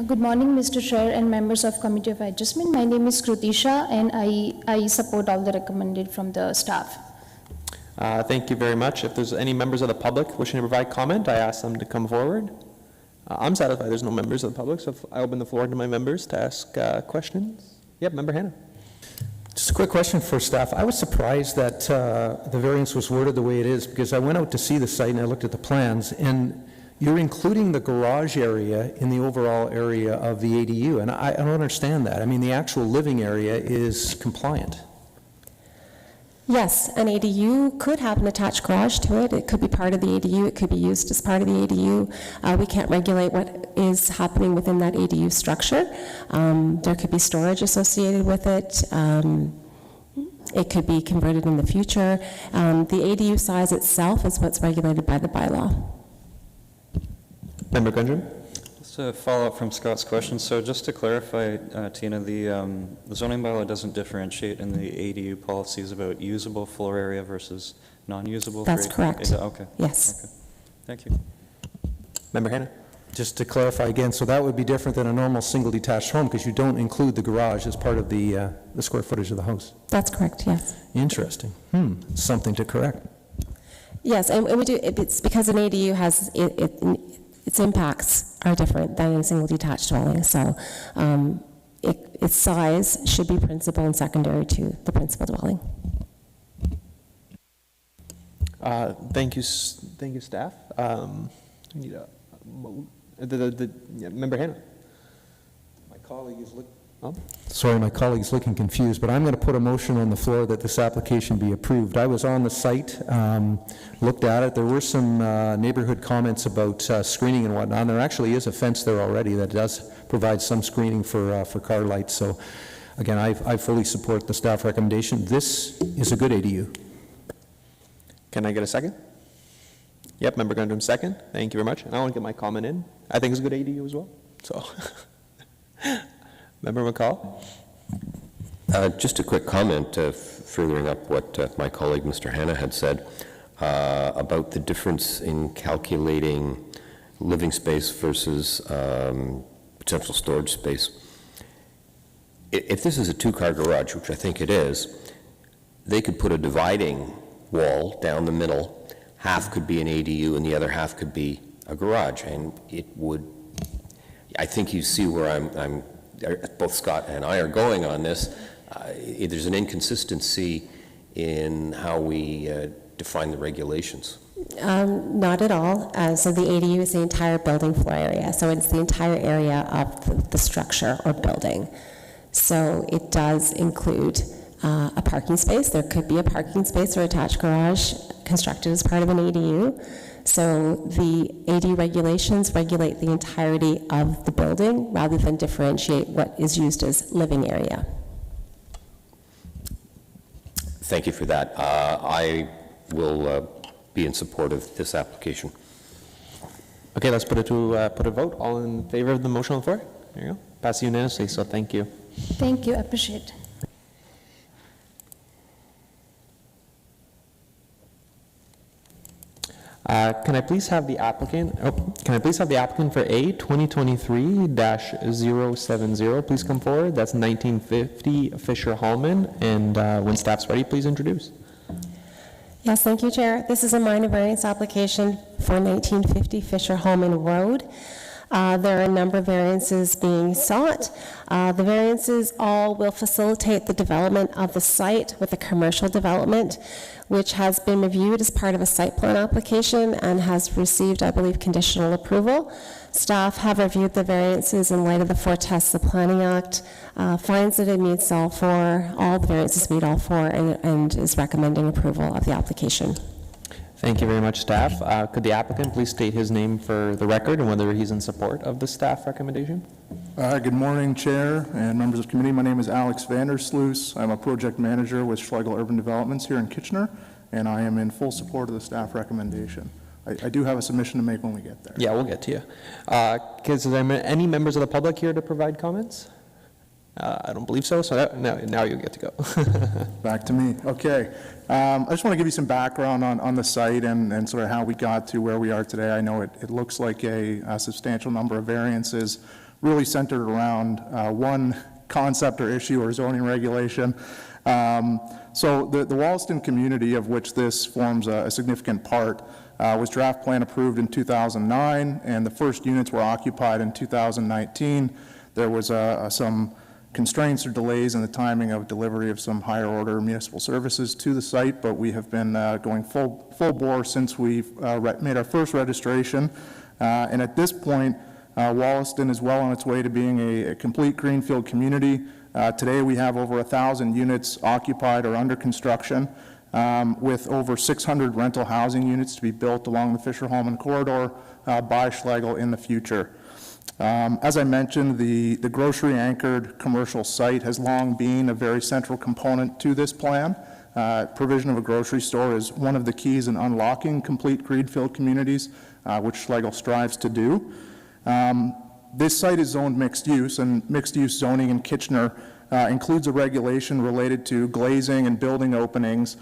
Good morning, Mr. Chair and members of Committee of Adjustment. My name is Krutisha, and I support all the recommended from the staff. Thank you very much. If there's any members of the public wishing to provide comment, I ask them to come forward. I'm satisfied there's no members of the public, so I open the floor to my members to ask questions. Yep, Member Hannah. Just a quick question for staff. I was surprised that the variance was worded the way it is, because I went out to see the site and I looked at the plans, and you're including the garage area in the overall area of the ADU, and I don't understand that. I mean, the actual living area is compliant. Yes, an ADU could have an attached garage to it. It could be part of the ADU. It could be used as part of the ADU. We can't regulate what is happening within that ADU structure. There could be storage associated with it. It could be converted in the future. The ADU size itself is what's regulated by the bylaw. Member Gundrum? Just to follow up from Scott's question, so just to clarify, Tina, the zoning bylaw doesn't differentiate in the ADU policies about usable floor area versus non-usable? That's correct. Okay. Yes. Okay. Thank you. Member Hannah? Just to clarify again, so that would be different than a normal single detached home, because you don't include the garage as part of the square footage of the house. That's correct, yes. Interesting. Something to correct. Yes, and we do, it's because an ADU has, its impacts are different than a single detached dwelling, so its size should be principal and secondary to the principal dwelling. Thank you, staff. We need Member Hannah. My colleague is looking. Sorry, my colleague's looking confused, but I'm going to put a motion on the floor that this application be approved. I was on the site, looked at it. There were some neighborhood comments about screening and whatnot. And there actually is a fence there already that does provide some screening for car lights. So, again, I fully support the staff recommendation. This is a good ADU. Can I get a second? Yep, Member Gundrum, second. Thank you very much. And I want to get my comment in. I think it's a good ADU as well. So, Member McCall? Just a quick comment, furthering up what my colleague Mr. Hanna had said about the difference in calculating living space versus potential storage space. If this is a 2-car garage, which I think it is, they could put a dividing wall down the middle. Half could be an ADU and the other half could be a garage, and it would, I think you see where I'm both Scott and I are going on this. There's an inconsistency in how we define the regulations. Not at all. So the ADU is the entire building floor area, so it's the entire area of the structure or building. So it does include a parking space. There could be a parking space or attached garage constructed as part of an ADU. So the ADU regulations regulate the entirety of the building rather than differentiate what is used as living area. Thank you for that. I will be in support of this application. Okay, let's put it to put a vote. All in favor of the motion on the floor? There you go. Pass unanimously, so thank you. Thank you, appreciate. Can I please have the applicant, can I please have the applicant for A 2023-070, please come forward. That's 1950 Fisher Hallman, and when staff's ready, please introduce. Yes, thank you, Chair. This is a minor variance application for 1950 Fisher Hallman Road. There are a number of variances being sought. The variances all will facilitate the development of the site with a commercial development, which has been reviewed as part of a site plan application and has received, I believe, conditional approval. Staff have reviewed the variances in light of the four tests of the Planning Act, finds that it meets all the variances meet all four, and is recommending approval of the application. Thank you very much, staff. Could the applicant please state his name for the record and whether he's in support of the staff recommendation? Good morning, Chair and members of the committee. My name is Alex Vandersluis. I'm a project manager with Schlegel Urban Developments here in Kitchener, and I am in full support of the staff recommendation. I do have a submission to make when we get there. Yeah, we'll get to you. Is there any members of the public here to provide comments? I don't believe so, so now you get to go. Back to me. Okay. I just want to give you some background on the site and sort of how we got to where we are today. I know it looks like a substantial number of variances really centered around one concept or issue or zoning regulation. So the Wollaston community, of which this forms a significant part, was draft plan approved in 2009, and the first units were occupied in 2019. There was some constraints or delays in the timing of delivery of some higher order municipal services to the site, but we have been going full bore since we've made our first registration. And at this point, Wollaston is well on its way to being a complete greenfield community. Today we have over 1,000 units occupied or under construction, with over 600 rental housing units to be built along the Fisher-Hallman corridor by Schlegel in the future. As I mentioned, the grocery-anchored commercial site has long been a very central component to this plan. Provision of a grocery store is one of the keys in unlocking complete greenfield communities, which Schlegel strives to do. This site is zoned mixed use, and mixed use zoning in Kitchener includes a regulation related to glazing and building openings,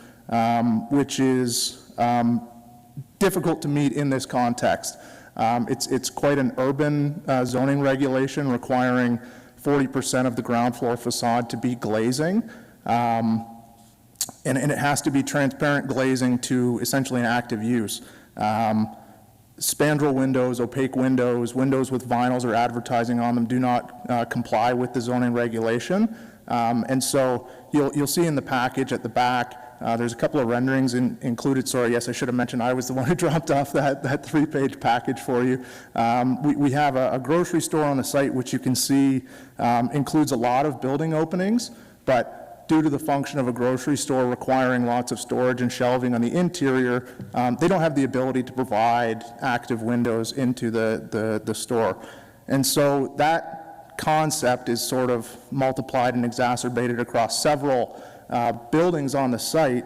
which is difficult to meet in this context. It's quite an urban zoning regulation requiring 40% of the ground floor facade to be glazing, and it has to be transparent glazing to essentially an active use. Spandrel windows, opaque windows, windows with vinyls or advertising on them do not comply with the zoning regulation. And so you'll see in the package at the back, there's a couple of renderings included. Sorry, yes, I should have mentioned I was the one who dropped off that three-page package for you. We have a grocery store on the site, which you can see includes a lot of building openings, but due to the function of a grocery store requiring lots of storage and shelving on the interior, they don't have the ability to provide active windows into the store. And so that concept is sort of multiplied and exacerbated across several buildings on the site,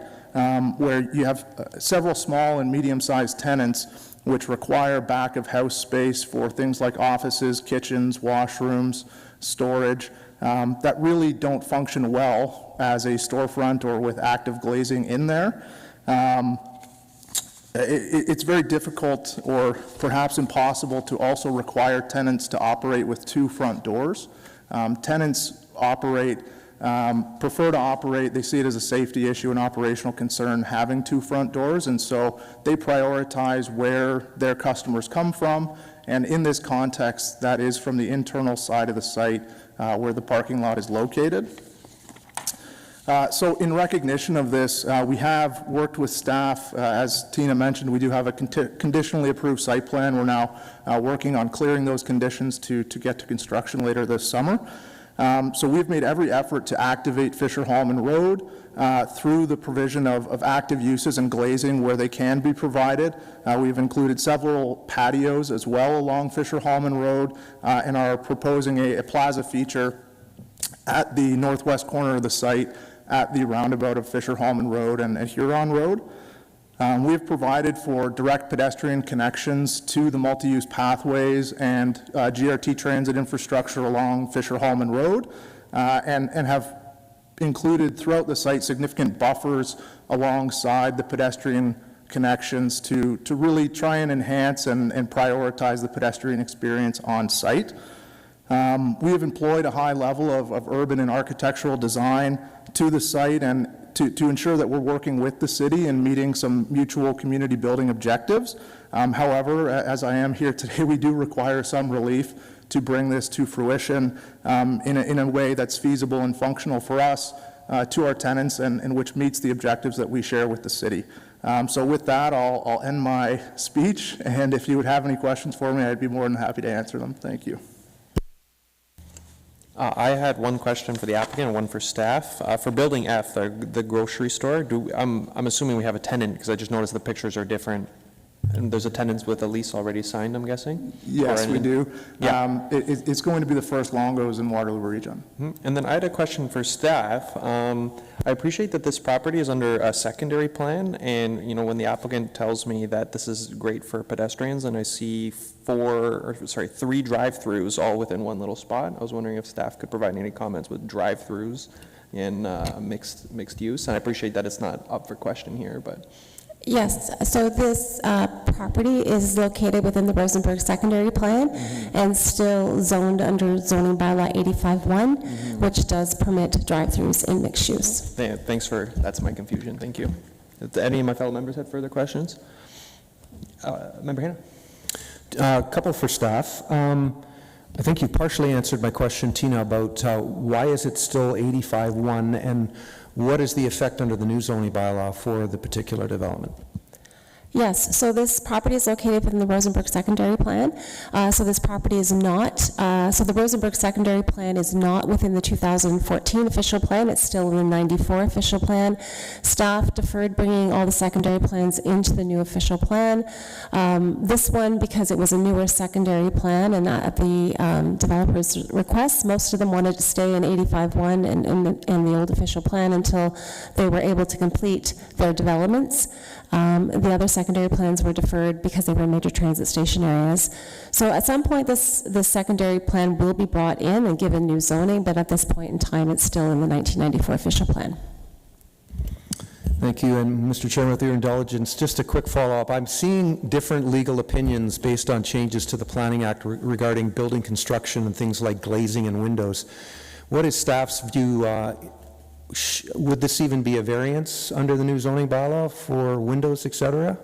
where you have several small and medium-sized tenants which require back-of-house space for things like offices, kitchens, washrooms, storage, that really don't function well as a storefront or with active glazing in there. It's very difficult or perhaps impossible to also require tenants to operate with two front doors. Tenants operate prefer to operate, they see it as a safety issue and operational concern having 2 front doors, and so they prioritize where their customers come from, and in this context, that is from the internal side of the site where the parking lot is located. So in recognition of this, we have worked with staff. As Tina mentioned, we do have a conditionally approved site plan. We're now working on clearing those conditions to get to construction later this summer. So we've made every effort to activate Fisher-Hallman Road through the provision of active uses and glazing where they can be provided. We've included several patios as well along Fisher-Hallman Road and are proposing a plaza feature at the northwest corner of the site at the roundabout of Fisher-Hallman Road and Huron Road. We have provided for direct pedestrian connections to the multi-use pathways and GRT transit infrastructure along Fisher-Hallman Road and have included throughout the site significant buffers alongside the pedestrian connections to really try and enhance and prioritize the pedestrian experience on site. We have employed a high level of urban and architectural design to the site and to ensure that we're working with the city and meeting some mutual community building objectives. However, as I am here today, we do require some relief to bring this to fruition in a way that's feasible and functional for us, to our tenants, and which meets the objectives that we share with the city. So with that, I'll end my speech, and if you would have any questions for me, I'd be more than happy to answer them. Thank you. I had one question for the applicant and one for staff. For Building F, the grocery store, I'm assuming we have a tenant, because I just noticed the pictures are different. And there's a tenant with a lease already signed, I'm guessing? Yes, we do. Yeah. It's going to be the first Longo's in Waterloo Region. And then I had a question for staff. I appreciate that this property is under a secondary plan, and when the applicant tells me that this is great for pedestrians, and I see 3 drive-throughs all within one little spot. I was wondering if staff could provide any comments with drive-throughs in mixed use, and I appreciate that it's not up for question here, but. Yes, so this property is located within the Rosenberg Secondary Plan and still zoned under zoning bylaw 85-1, which does permit drive-throughs in mixed use. Thanks that's my confusion, thank you. Do any of my fellow members have further questions? Member Hanna? A couple for staff. I think you partially answered my question, Tina, about why is it still 85-1 and what is the effect under the new zoning bylaw for the particular development? Yes, so this property is located within the Rosenberg Secondary Plan. So this property is not, so the Rosenberg Secondary Plan is not within the 2014 official plan. It's still in the 94 official plan. Staff deferred bringing all the secondary plans into the new official plan. This one, because it was a newer secondary plan and not at the developer's request, most of them wanted to stay in 85-1 and the old official plan until they were able to complete their developments. The other secondary plans were deferred because they were major transit station areas. So at some point, this secondary plan will be brought in and given new zoning, but at this point in time, it's still in the 1994 official plan. Thank you. And Mr. Chairman, with your indulgence, just a quick follow-up. I'm seeing different legal opinions based on changes to the Planning Act regarding building construction and things like glazing and windows. What is staff's view? Would this even be a variance under the new zoning bylaw for windows, et cetera?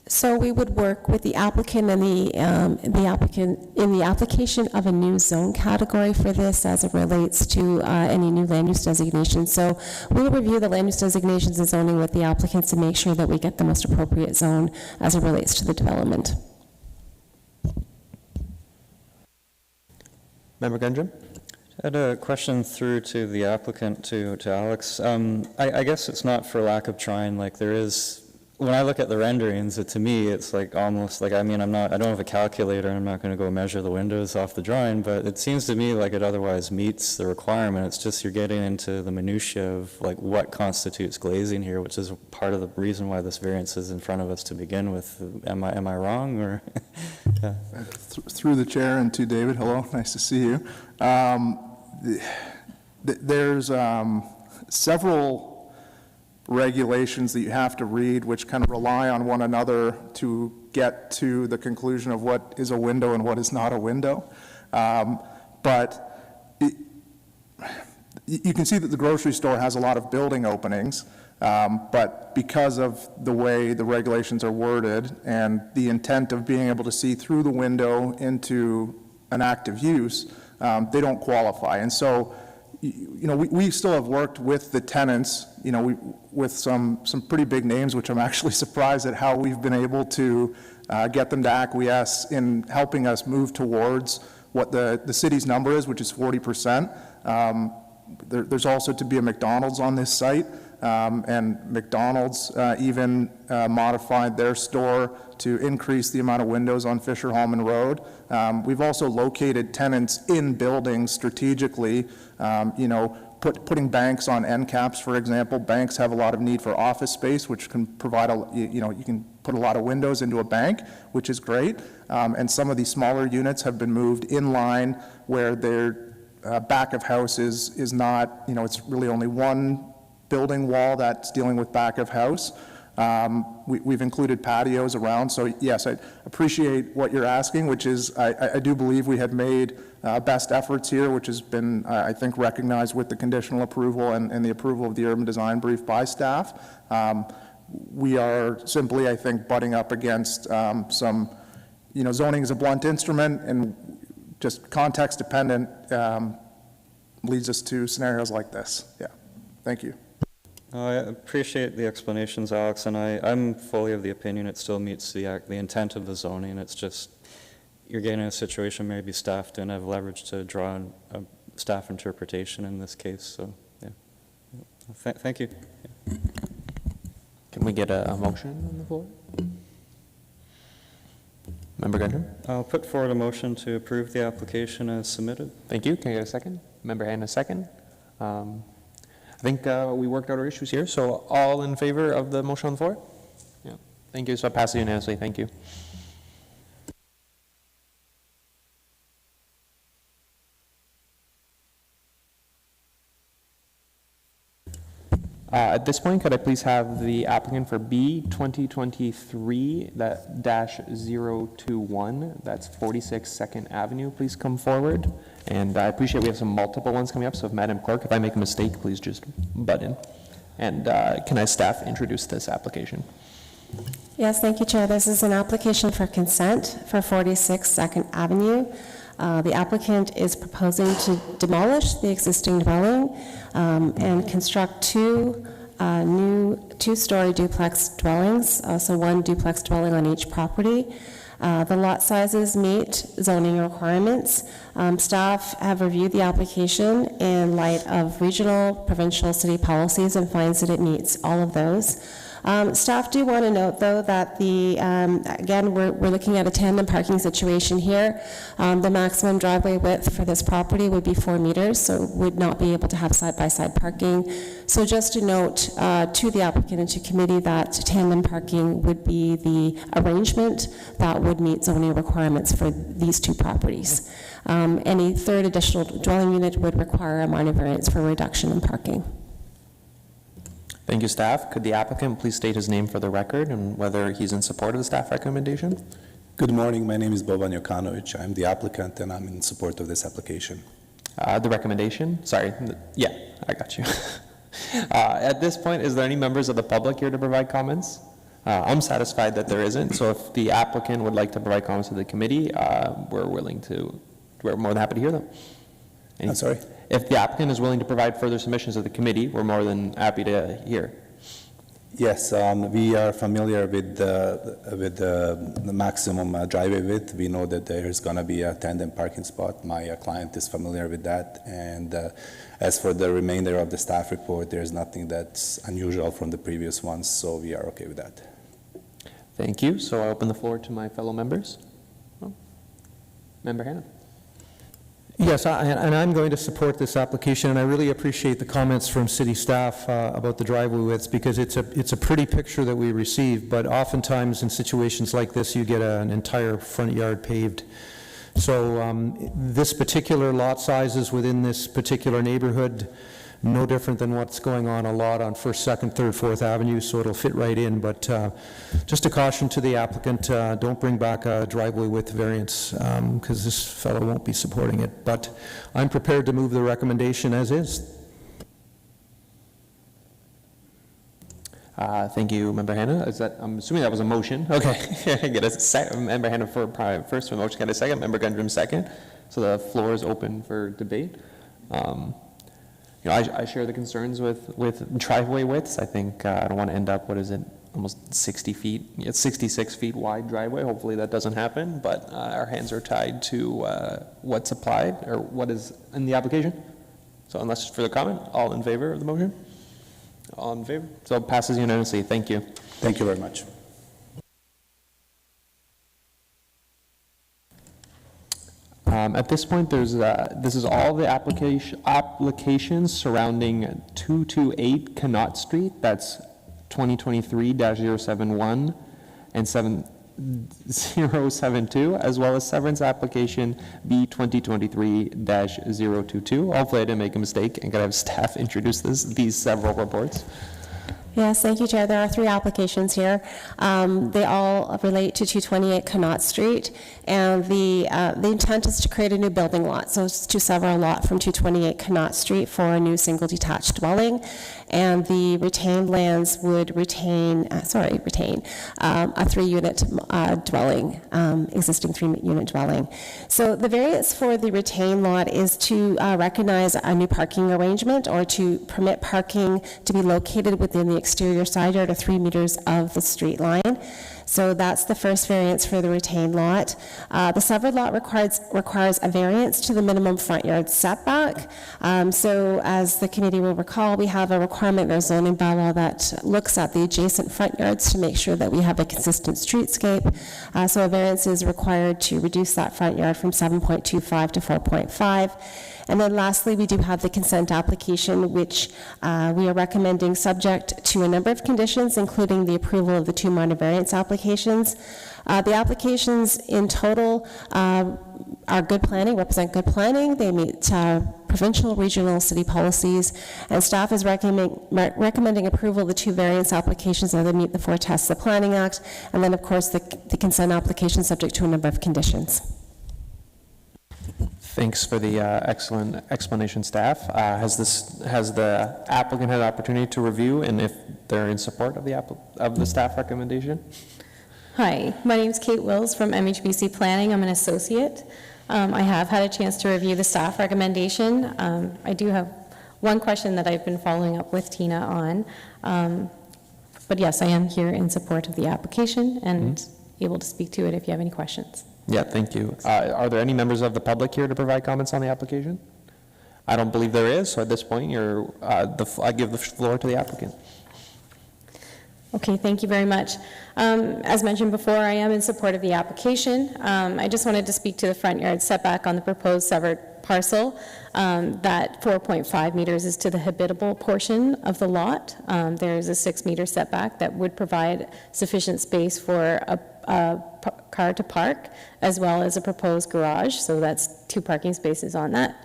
So we would work with the applicant and the applicant in the application of a new zone category for this as it relates to any new land use designation. So we'll review the land use designations and zoning with the applicants to make sure that we get the most appropriate zone as it relates to the development. Member Gundrum? I had a question through to the applicant, to Alex. I guess it's not for lack of trying, like there is, when I look at the renderings, to me, it's like almost like, I don't have a calculator, and I'm not going to go measure the windows off the drawing, but it seems to me like it otherwise meets the requirement. It's just you're getting into the minutia of like what constitutes glazing here, which is part of the reason why this variance is in front of us to begin with. Am I wrong, or? Yeah. Through the chair and to David, hello, nice to see you. There's several regulations that you have to read which kind of rely on one another to get to the conclusion of what is a window and what is not a window. But you can see that the grocery store has a lot of building openings, but because of the way the regulations are worded and the intent of being able to see through the window into an active use, they don't qualify. And so, we still have worked with the tenants, with some pretty big names, which I'm actually surprised at how we've been able to get them to acquiesce in helping us move towards what the city's number is, which is 40%. There's also to be a McDonald's on this site, and McDonald's even modified their store to increase the amount of windows on Fisher-Hallman Road. We've also located tenants in buildings strategically, putting banks on end caps, for example. Banks have a lot of need for office space, which can provide, you can put a lot of windows into a bank, which is great. And some of these smaller units have been moved in line where their back of house is not, it's really only one building wall that's dealing with back of house. We've included patios around, so yes, I appreciate what you're asking, which is, I do believe we had made best efforts here, which has been, I think, recognized with the conditional approval and the approval of the urban design brief by staff. We are simply, I think, butting up against some, zoning is a blunt instrument, and just context dependent leads us to scenarios like this. Yeah, thank you. I appreciate the explanations, Alex, and I'm fully of the opinion it still meets the intent of the zoning. It's just, you're getting in a situation maybe staff don't have leverage to draw on a staff interpretation in this case, so, yeah. Thank you. Yeah. Can we get a motion on the floor? Member Gundry? I'll put forward a motion to approve the application as submitted. Thank you. Can I get a second? Member Hanna, second. I think we worked out our issues here, so all in favor of the motion on the floor? Yeah. Thank you. So I pass it unanimously. Thank you. At this point, could I please have the applicant for B 2023-021, that's 46 2nd Avenue, please come forward. And I appreciate we have some multiple ones coming up, so if Madam Clerk, if I make a mistake, please just butt in. And can I staff introduce this application? Yes, thank you, Chair. This is an application for consent for 46 2nd Avenue. The applicant is proposing to demolish the existing dwelling and construct two new two-story duplex dwellings, so one duplex dwelling on each property. The lot sizes meet zoning requirements. Staff have reviewed the application in light of regional, provincial, city policies and finds that it meets all of those. Staff do want to note, though, that again, we're looking at a tandem parking situation here. The maximum driveway width for this property would be 4 meters, so would not be able to have side-by-side parking. So just to note to the applicant and to committee that tandem parking would be the arrangement that would meet zoning requirements for these two properties. Any third additional dwelling unit would require a minor variance for reduction in parking. Thank you, staff. Could the applicant please state his name for the record and whether he's in support of the staff recommendation? Good morning. My name is Boban Jokanovic. I'm the applicant, and I'm in support of this application. The recommendation? Sorry. Yeah, I got you. At this point, is there any members of the public here to provide comments? I'm satisfied that there isn't, so if the applicant would like to provide comments to the committee, we're more than happy to hear them. I'm sorry? If the applicant is willing to provide further submissions to the committee, we're more than happy to hear. Yes, we are familiar with the maximum driveway width. We know that there is going to be a tandem parking spot. My client is familiar with that. And as for the remainder of the staff report, there is nothing that's unusual from the previous ones, so we are okay with that. Thank you. So I open the floor to my fellow members. Member Hanna. Yes, and I'm going to support this application, and I really appreciate the comments from city staff about the driveway widths, because it's a pretty picture that we receive, but oftentimes in situations like this, you get an entire front yard paved. So this particular lot sizes within this particular neighborhood, no different than what's going on a lot on 1st, 2nd, 3rd, 4th Avenue, so it'll fit right in. But just a caution to the applicant, don't bring back a driveway width variance, because this fellow won't be supporting it. But I'm prepared to move the recommendation as is. Thank you, Member Hannah. I'm assuming that was a motion. Okay. Get a second, Member Hannah for first for motion. Get a second, Member Gundrum second. So the floor is open for debate. I share the concerns with driveway widths. I think I don't want to end up, what is it, almost 60 feet? It's 66 feet wide driveway. Hopefully that doesn't happen, but our hands are tied to what's applied or what is in the application. So unless further comment, all in favor of the motion? All in favor? So it passes unanimously. Thank you. Thank you very much. At this point, this is all the applications surrounding 228 Connaught Street. That's 2023-071 and 7072, as well as severance application B 2023-022. Hopefully I didn't make a mistake and could have staff introduce these several reports. Yes, thank you, Chair. There are 3 applications here. They all relate to 228 Connaught Street, and the intent is to create a new building lot, so it's to sever a lot from 228 Connaught Street for a new single detached dwelling, and the retained lands would retain a 3-unit dwelling, existing 3-unit dwelling. So the variance for the retained lot is to recognize a new parking arrangement or to permit parking to be located within the exterior side yard or 3 meters of the street line. So that's the first variance for the retained lot. The severed lot requires a variance to the minimum front yard setback. So as the committee will recall, we have a requirement in our zoning bylaw that looks at the adjacent front yards to make sure that we have a consistent streetscape. So a variance is required to reduce that front yard from 7.25 to 4.5. And then lastly, we do have the consent application, which we are recommending subject to a number of conditions, including the approval of the 2 minor variance applications. The applications in total are good planning, represent good planning. They meet provincial, regional, city policies, and staff is recommending approval of the 2 variance applications that meet the 4 tests of the Planning Act, and then, of course, the consent application subject to a number of conditions. Thanks for the excellent explanation, staff. Has the applicant had an opportunity to review, and if they're in support of the staff recommendation? Hi, my name is Kate Wills from MHBC Planning. I'm an associate. I have had a chance to review the staff recommendation. I do have one question that I've been following up with Tina on. But yes, I am here in support of the application and able to speak to it if you have any questions. Yeah, thank you. Are there any members of the public here to provide comments on the application? I don't believe there is, so at this point, I give the floor to the applicant. Okay, thank you very much. As mentioned before, I am in support of the application. I just wanted to speak to the front yard setback on the proposed severed parcel. That 4.5 meters is to the habitable portion of the lot. There is a 6-meter setback that would provide sufficient space for a car to park, as well as a proposed garage. So that's 2 parking spaces on that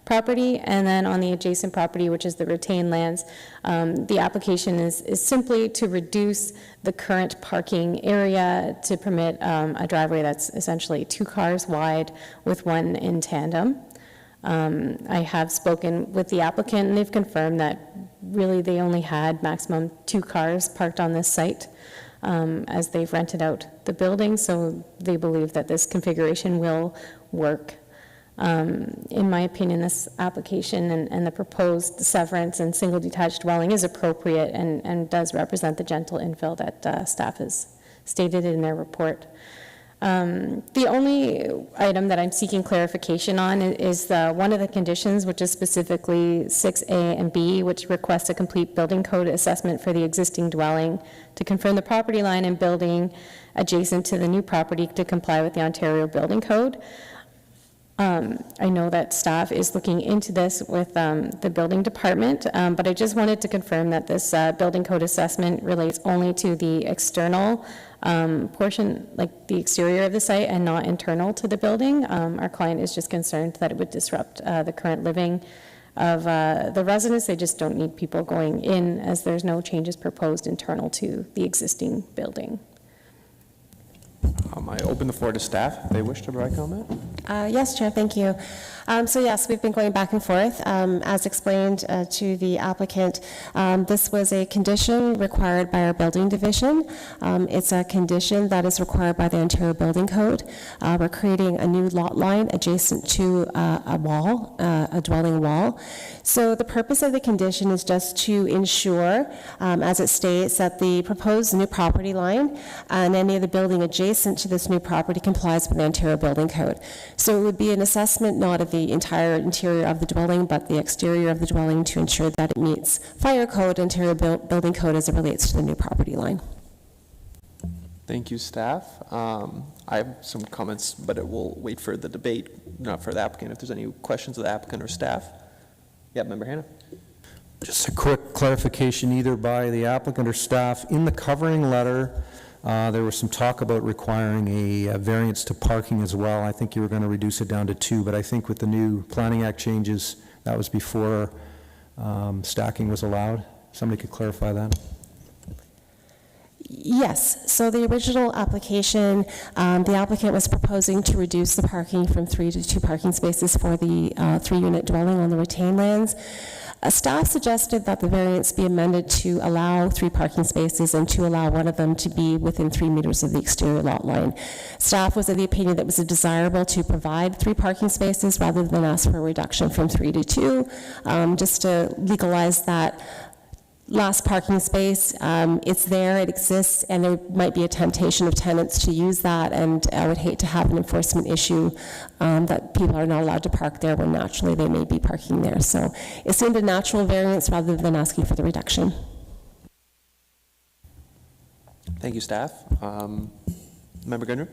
property. And then on the adjacent property, which is the retained lands, the application is simply to reduce the current parking area to permit a driveway that's essentially 2 cars wide with 1 in tandem. I have spoken with the applicant, and they've confirmed that really they only had maximum 2 cars parked on this site as they've rented out the building, so they believe that this configuration will work. In my opinion, this application and the proposed severance and single detached dwelling is appropriate and does represent the gentle infill that staff has stated in their report. The only item that I'm seeking clarification on is one of the conditions, which is specifically 6A and B, which requests a complete building code assessment for the existing dwelling to confirm the property line and building adjacent to the new property to comply with the Ontario Building Code. I know that staff is looking into this with the building department, but I just wanted to confirm that this building code assessment relates only to the external portion, like the exterior of the site, and not internal to the building. Our client is just concerned that it would disrupt the current living of the residents. They just don't need people going in, as there's no changes proposed internal to the existing building. I open the floor to staff if they wish to provide comment. Yes, Chair, thank you. So yes, we've been going back and forth. As explained to the applicant, this was a condition required by our building division. It's a condition that is required by the Ontario Building Code. We're creating a new lot line adjacent to a wall, a dwelling wall. So the purpose of the condition is just to ensure, as it states, that the proposed new property line and any of the building adjacent to this new property complies with the Ontario Building Code. So it would be an assessment not of the entire interior of the dwelling, but the exterior of the dwelling to ensure that it meets fire code, Ontario Building Code as it relates to the new property line. Thank you, staff. I have some comments, but it will wait for the debate, not for the applicant. If there's any questions of the applicant or staff. Yeah, Member Hanna. Just a quick clarification, either by the applicant or staff. In the covering letter, there was some talk about requiring a variance to parking as well. I think you were going to reduce it down to 2, but I think with the new Planning Act changes, that was before stacking was allowed. Somebody could clarify that? Yes, so the original application, the applicant was proposing to reduce the parking from 3 to 2 parking spaces for the 3-unit dwelling on the retained lands. Staff suggested that the variance be amended to allow 3 parking spaces and to allow one of them to be within 3 meters of the exterior lot line. Staff was of the opinion that it was desirable to provide 3 parking spaces rather than ask for a reduction from 3 to 2, just to legalize that last parking space. It's there, it exists, and there might be a temptation of tenants to use that, and I would hate to have an enforcement issue that people are not allowed to park there when naturally they may be parking there. So it seemed a natural variance rather than asking for the reduction. Thank you, staff. Member Gardner?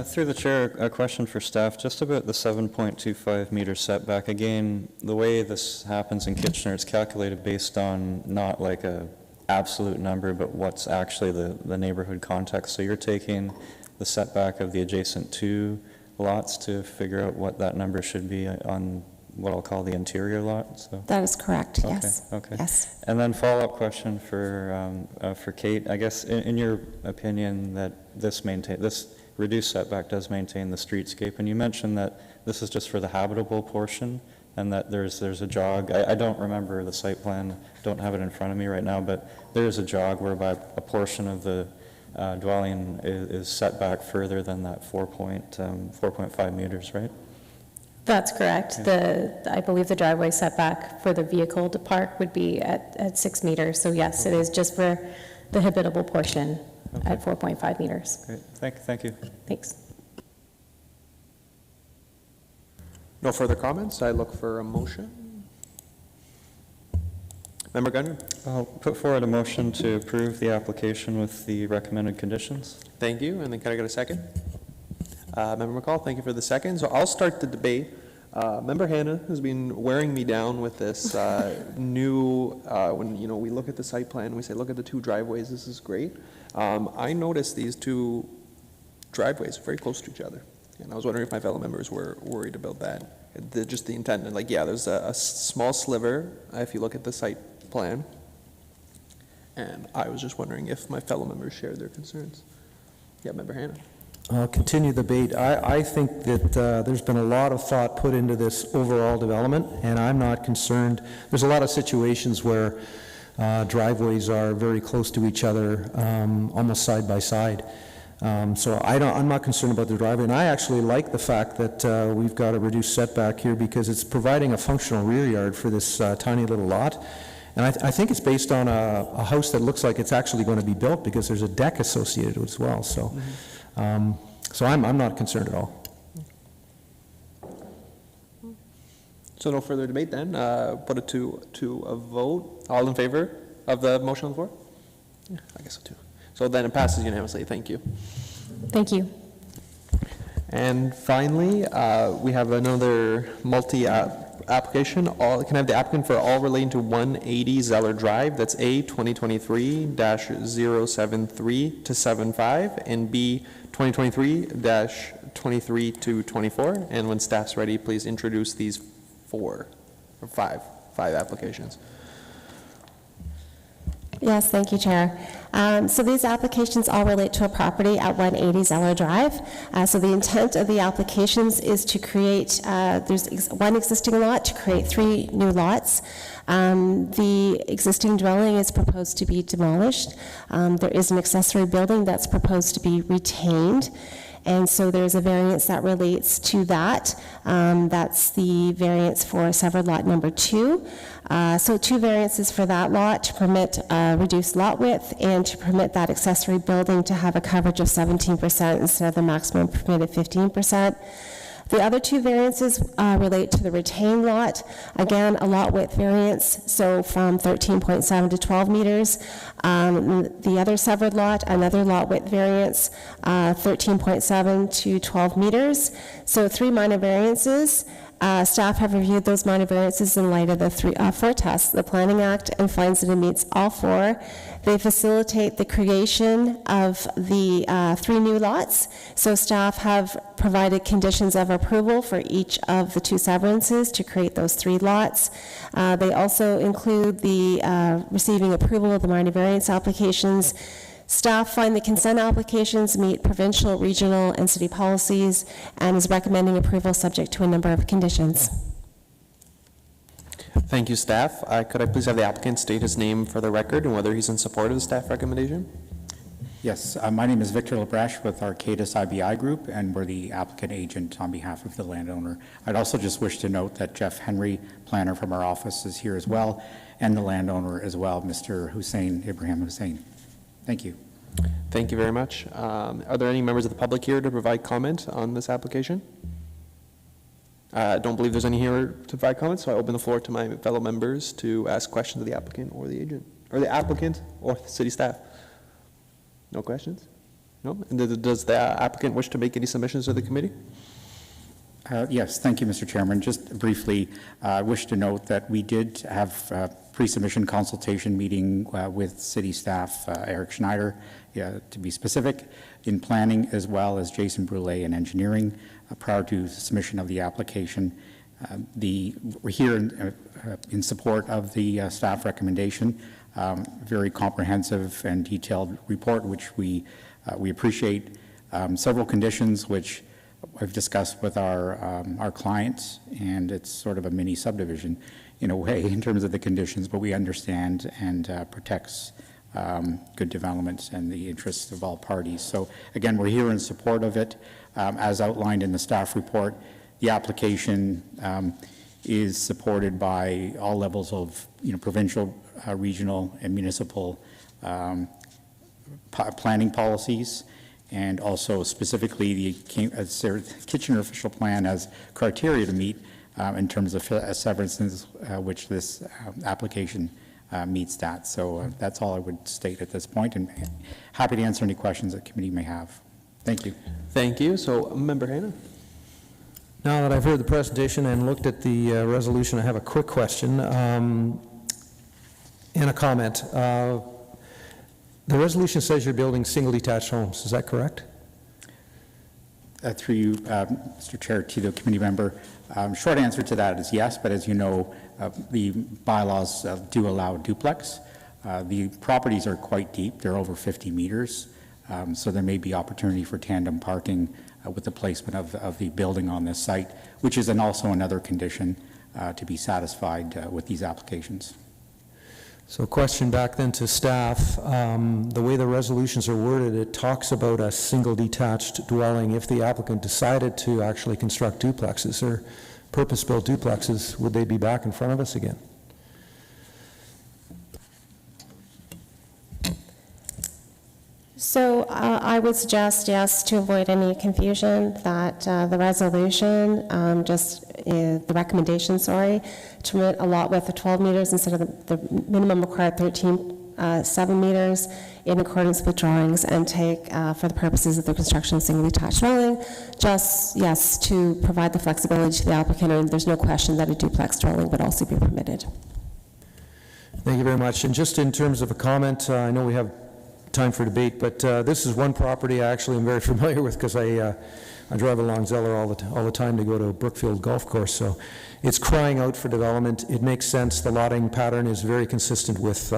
Through the chair, a question for staff, just about the 7.25 meter setback. Again, the way this happens in Kitchener, it's calculated based on not like a absolute number, but what's actually the neighborhood context. So you're taking the setback of the adjacent 2 lots to figure out what that number should be on what I'll call the interior lot. So That is correct, okay, yes. Okay. Yes. And then follow-up question for Kate. I guess in your opinion that this reduced setback does maintain the streetscape, and you mentioned that this is just for the habitable portion and that there's a jog. I don't remember the site plan, don't have it in front of me right now, but there's a jog whereby a portion of the dwelling is set back further than that 4.5 meters, right? That's correct. I believe the driveway setback for the vehicle to park would be at 6 meters. So yes, it is just for the habitable portion at 4.5 meters. Great. Thank you. Thanks. No further comments. I look for a motion. Member Gardner? I'll put forward a motion to approve the application with the recommended conditions. Thank you. And then can I get a second? Member McCall, thank you for the second. So I'll start the debate. Member Hanna has been wearing me down with this when we look at the site plan, we say, look at the 2 driveways, this is great. I noticed these 2 driveways are very close to each other. And I was wondering if my fellow members were worried about that. Just the intent, and there's a small sliver if you look at the site plan. And I was just wondering if my fellow members shared their concerns. Yeah, Member Hanna. I'll continue the debate. I think that there's been a lot of thought put into this overall development, and I'm not concerned. There's a lot of situations where driveways are very close to each other, almost side by side. So I'm not concerned about the driveway, and I actually like the fact that we've got a reduced setback here because it's providing a functional rear yard for this tiny little lot. And I think it's based on a house that looks like it's actually going to be built because there's a deck associated as well. So. So I'm not concerned at all. So no further debate then. Put it to a vote. All in favor of the motion on the floor? Yeah, I guess so too. So then it passes unanimously. Thank you. Thank you. And finally, we have another multi-application. Can I have the applicant for all relating to 180 Zeller Drive? That's A 2023-073 to 75 and B 2023-23 to 24. And when staff's ready, please introduce these 5 applications. Yes, thank you, Chair. So these applications all relate to a property at 180 Zeller Drive. So the intent of the applications is to create, there's one existing lot to create 3 new lots. The existing dwelling is proposed to be demolished. There is an accessory building that's proposed to be retained. And so there's a variance that relates to that. That's the variance for severed lot number 2. So 2 variances for that lot to permit reduced lot width and to permit that accessory building to have a coverage of 17% instead of the maximum permitted 15%. The other 2 variances relate to the retained lot. Again, a lot width variance, so from 13.7 to 12 meters. The other severed lot, another lot width variance, 13.7 to 12 meters. So 3 minor variances. Staff have reviewed those minor variances in light of the 4 tests, the Planning Act, and finds that it meets all 4. They facilitate the creation of the 3 new lots. So staff have provided conditions of approval for each of the 2 severances to create those 3 lots. They also include the receiving approval of the minor variance applications. Staff find the consent applications meet provincial, regional, and city policies and is recommending approval subject to a number of conditions. Thank you, staff. Could I please have the applicant state his name for the record and whether he's in support of the staff recommendation? Yes, my name is Victor Labreche with Arcadis IBI Group, and we're the applicant agent on behalf of the landowner. I'd also just wish to note that Jeff Henry, planner from our office, is here as well, and the landowner as well, Mr. Ibrahim Hussein. Thank you. Thank you very much. Are there any members of the public here to provide comment on this application? I don't believe there's any here to provide comments, so I open the floor to my fellow members to ask questions of the applicant or the agent, or the applicant or the city staff. No questions? No? And does the applicant wish to make any submissions to the committee? Yes, thank you, Mr. Chairman. Just briefly, I wish to note that we did have a pre-submission consultation meeting with city staff, Eric Schneider, to be specific, in planning, as well as Jason Brule in engineering, prior to submission of the application. We're here in support of the staff recommendation. Very comprehensive and detailed report, which we appreciate. Several conditions which I've discussed with our clients, and it's sort of a mini subdivision in a way in terms of the conditions, but we understand and protects good development and the interests of all parties. So again, we're here in support of it. As outlined in the staff report, the application is supported by all levels of provincial, regional, and municipal planning policies. And also specifically the Kitchener official plan has criteria to meet in terms of severances, which this application meets that. So that's all I would state at this point, and happy to answer any questions that the committee may have. Thank you. Thank you. So, Member Hanna. Now that I've heard the presentation and looked at the resolution, I have a quick question and a comment. The resolution says you're building single detached homes. Is that correct? Through you, Mr. Chair, to the committee member, short answer to that is yes, but as you know, the bylaws do allow duplex. The properties are quite deep. They're over 50 meters, so there may be opportunity for tandem parking with the placement of the building on this site, which is also another condition to be satisfied with these applications. So question back then to staff, the way the resolutions are worded, it talks about a single detached dwelling. If the applicant decided to actually construct duplexes or purpose-built duplexes, would they be back in front of us again? So I would suggest, yes, to avoid any confusion, that the resolution, the recommendation, to permit a lot width of 12 meters instead of the minimum required 13.7 meters in accordance with drawings, and take, for the purposes of the construction of single detached dwelling, just, yes, to provide the flexibility to the applicant, and there's no question that a duplex dwelling would also be permitted. Thank you very much. And just in terms of a comment, I know we have time for debate, but this is one property I actually am very familiar with because I drive along Zeller all the time to go to Brookfield Golf Course, so it's crying out for development. It makes sense. The lotting pattern is very consistent with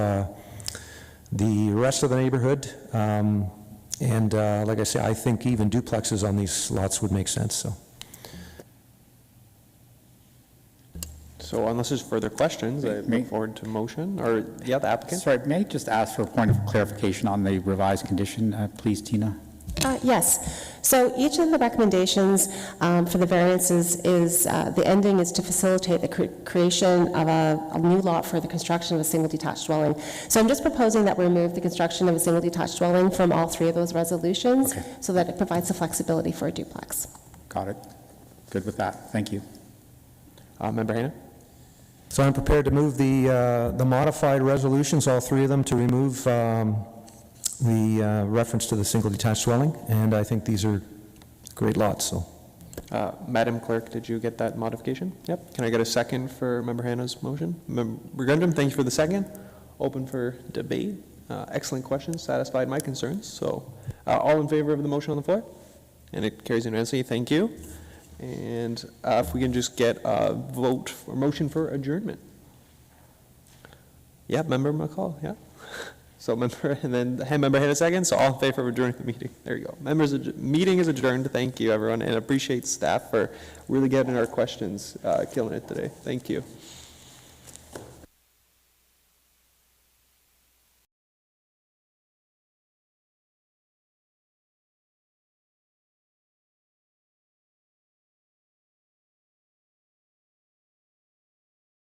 the rest of the neighborhood. And like I say, I think even duplexes on these lots would make sense, so. So unless there's further questions, I look forward to motion, or, yeah, the applicant? Sorry, may I just ask for a point of clarification on the revised condition, please, Tina? Yes. So each of the recommendations for the variances is, the ending is to facilitate the creation of a new lot for the construction of a single detached dwelling. So I'm just proposing that we remove the construction of a single detached dwelling from all three of those resolutions so that it provides the flexibility for a duplex. Got it. Good with that. Thank you. Member Hanna? So I'm prepared to move the modified resolutions, all three of them, to remove the reference to the single detached dwelling, and I think these are great lots, so. Madam Clerk, did you get that modification? Yep. Can I get a second for Member Hanna's motion? Member Gundam, thank you for the second. Open for debate. Excellent questions, satisfied my concerns. So all in favor of the motion on the floor? And it carries unanimously. Thank you. And if we can just get a vote or motion for adjournment. Yeah, Member McCall, yeah. So member, and then Member Hanna second, so all in favor of adjourning the meeting. There you go. Members, meeting is adjourned. Thank you, everyone, and appreciate staff for really getting our questions, killing it today. Thank you.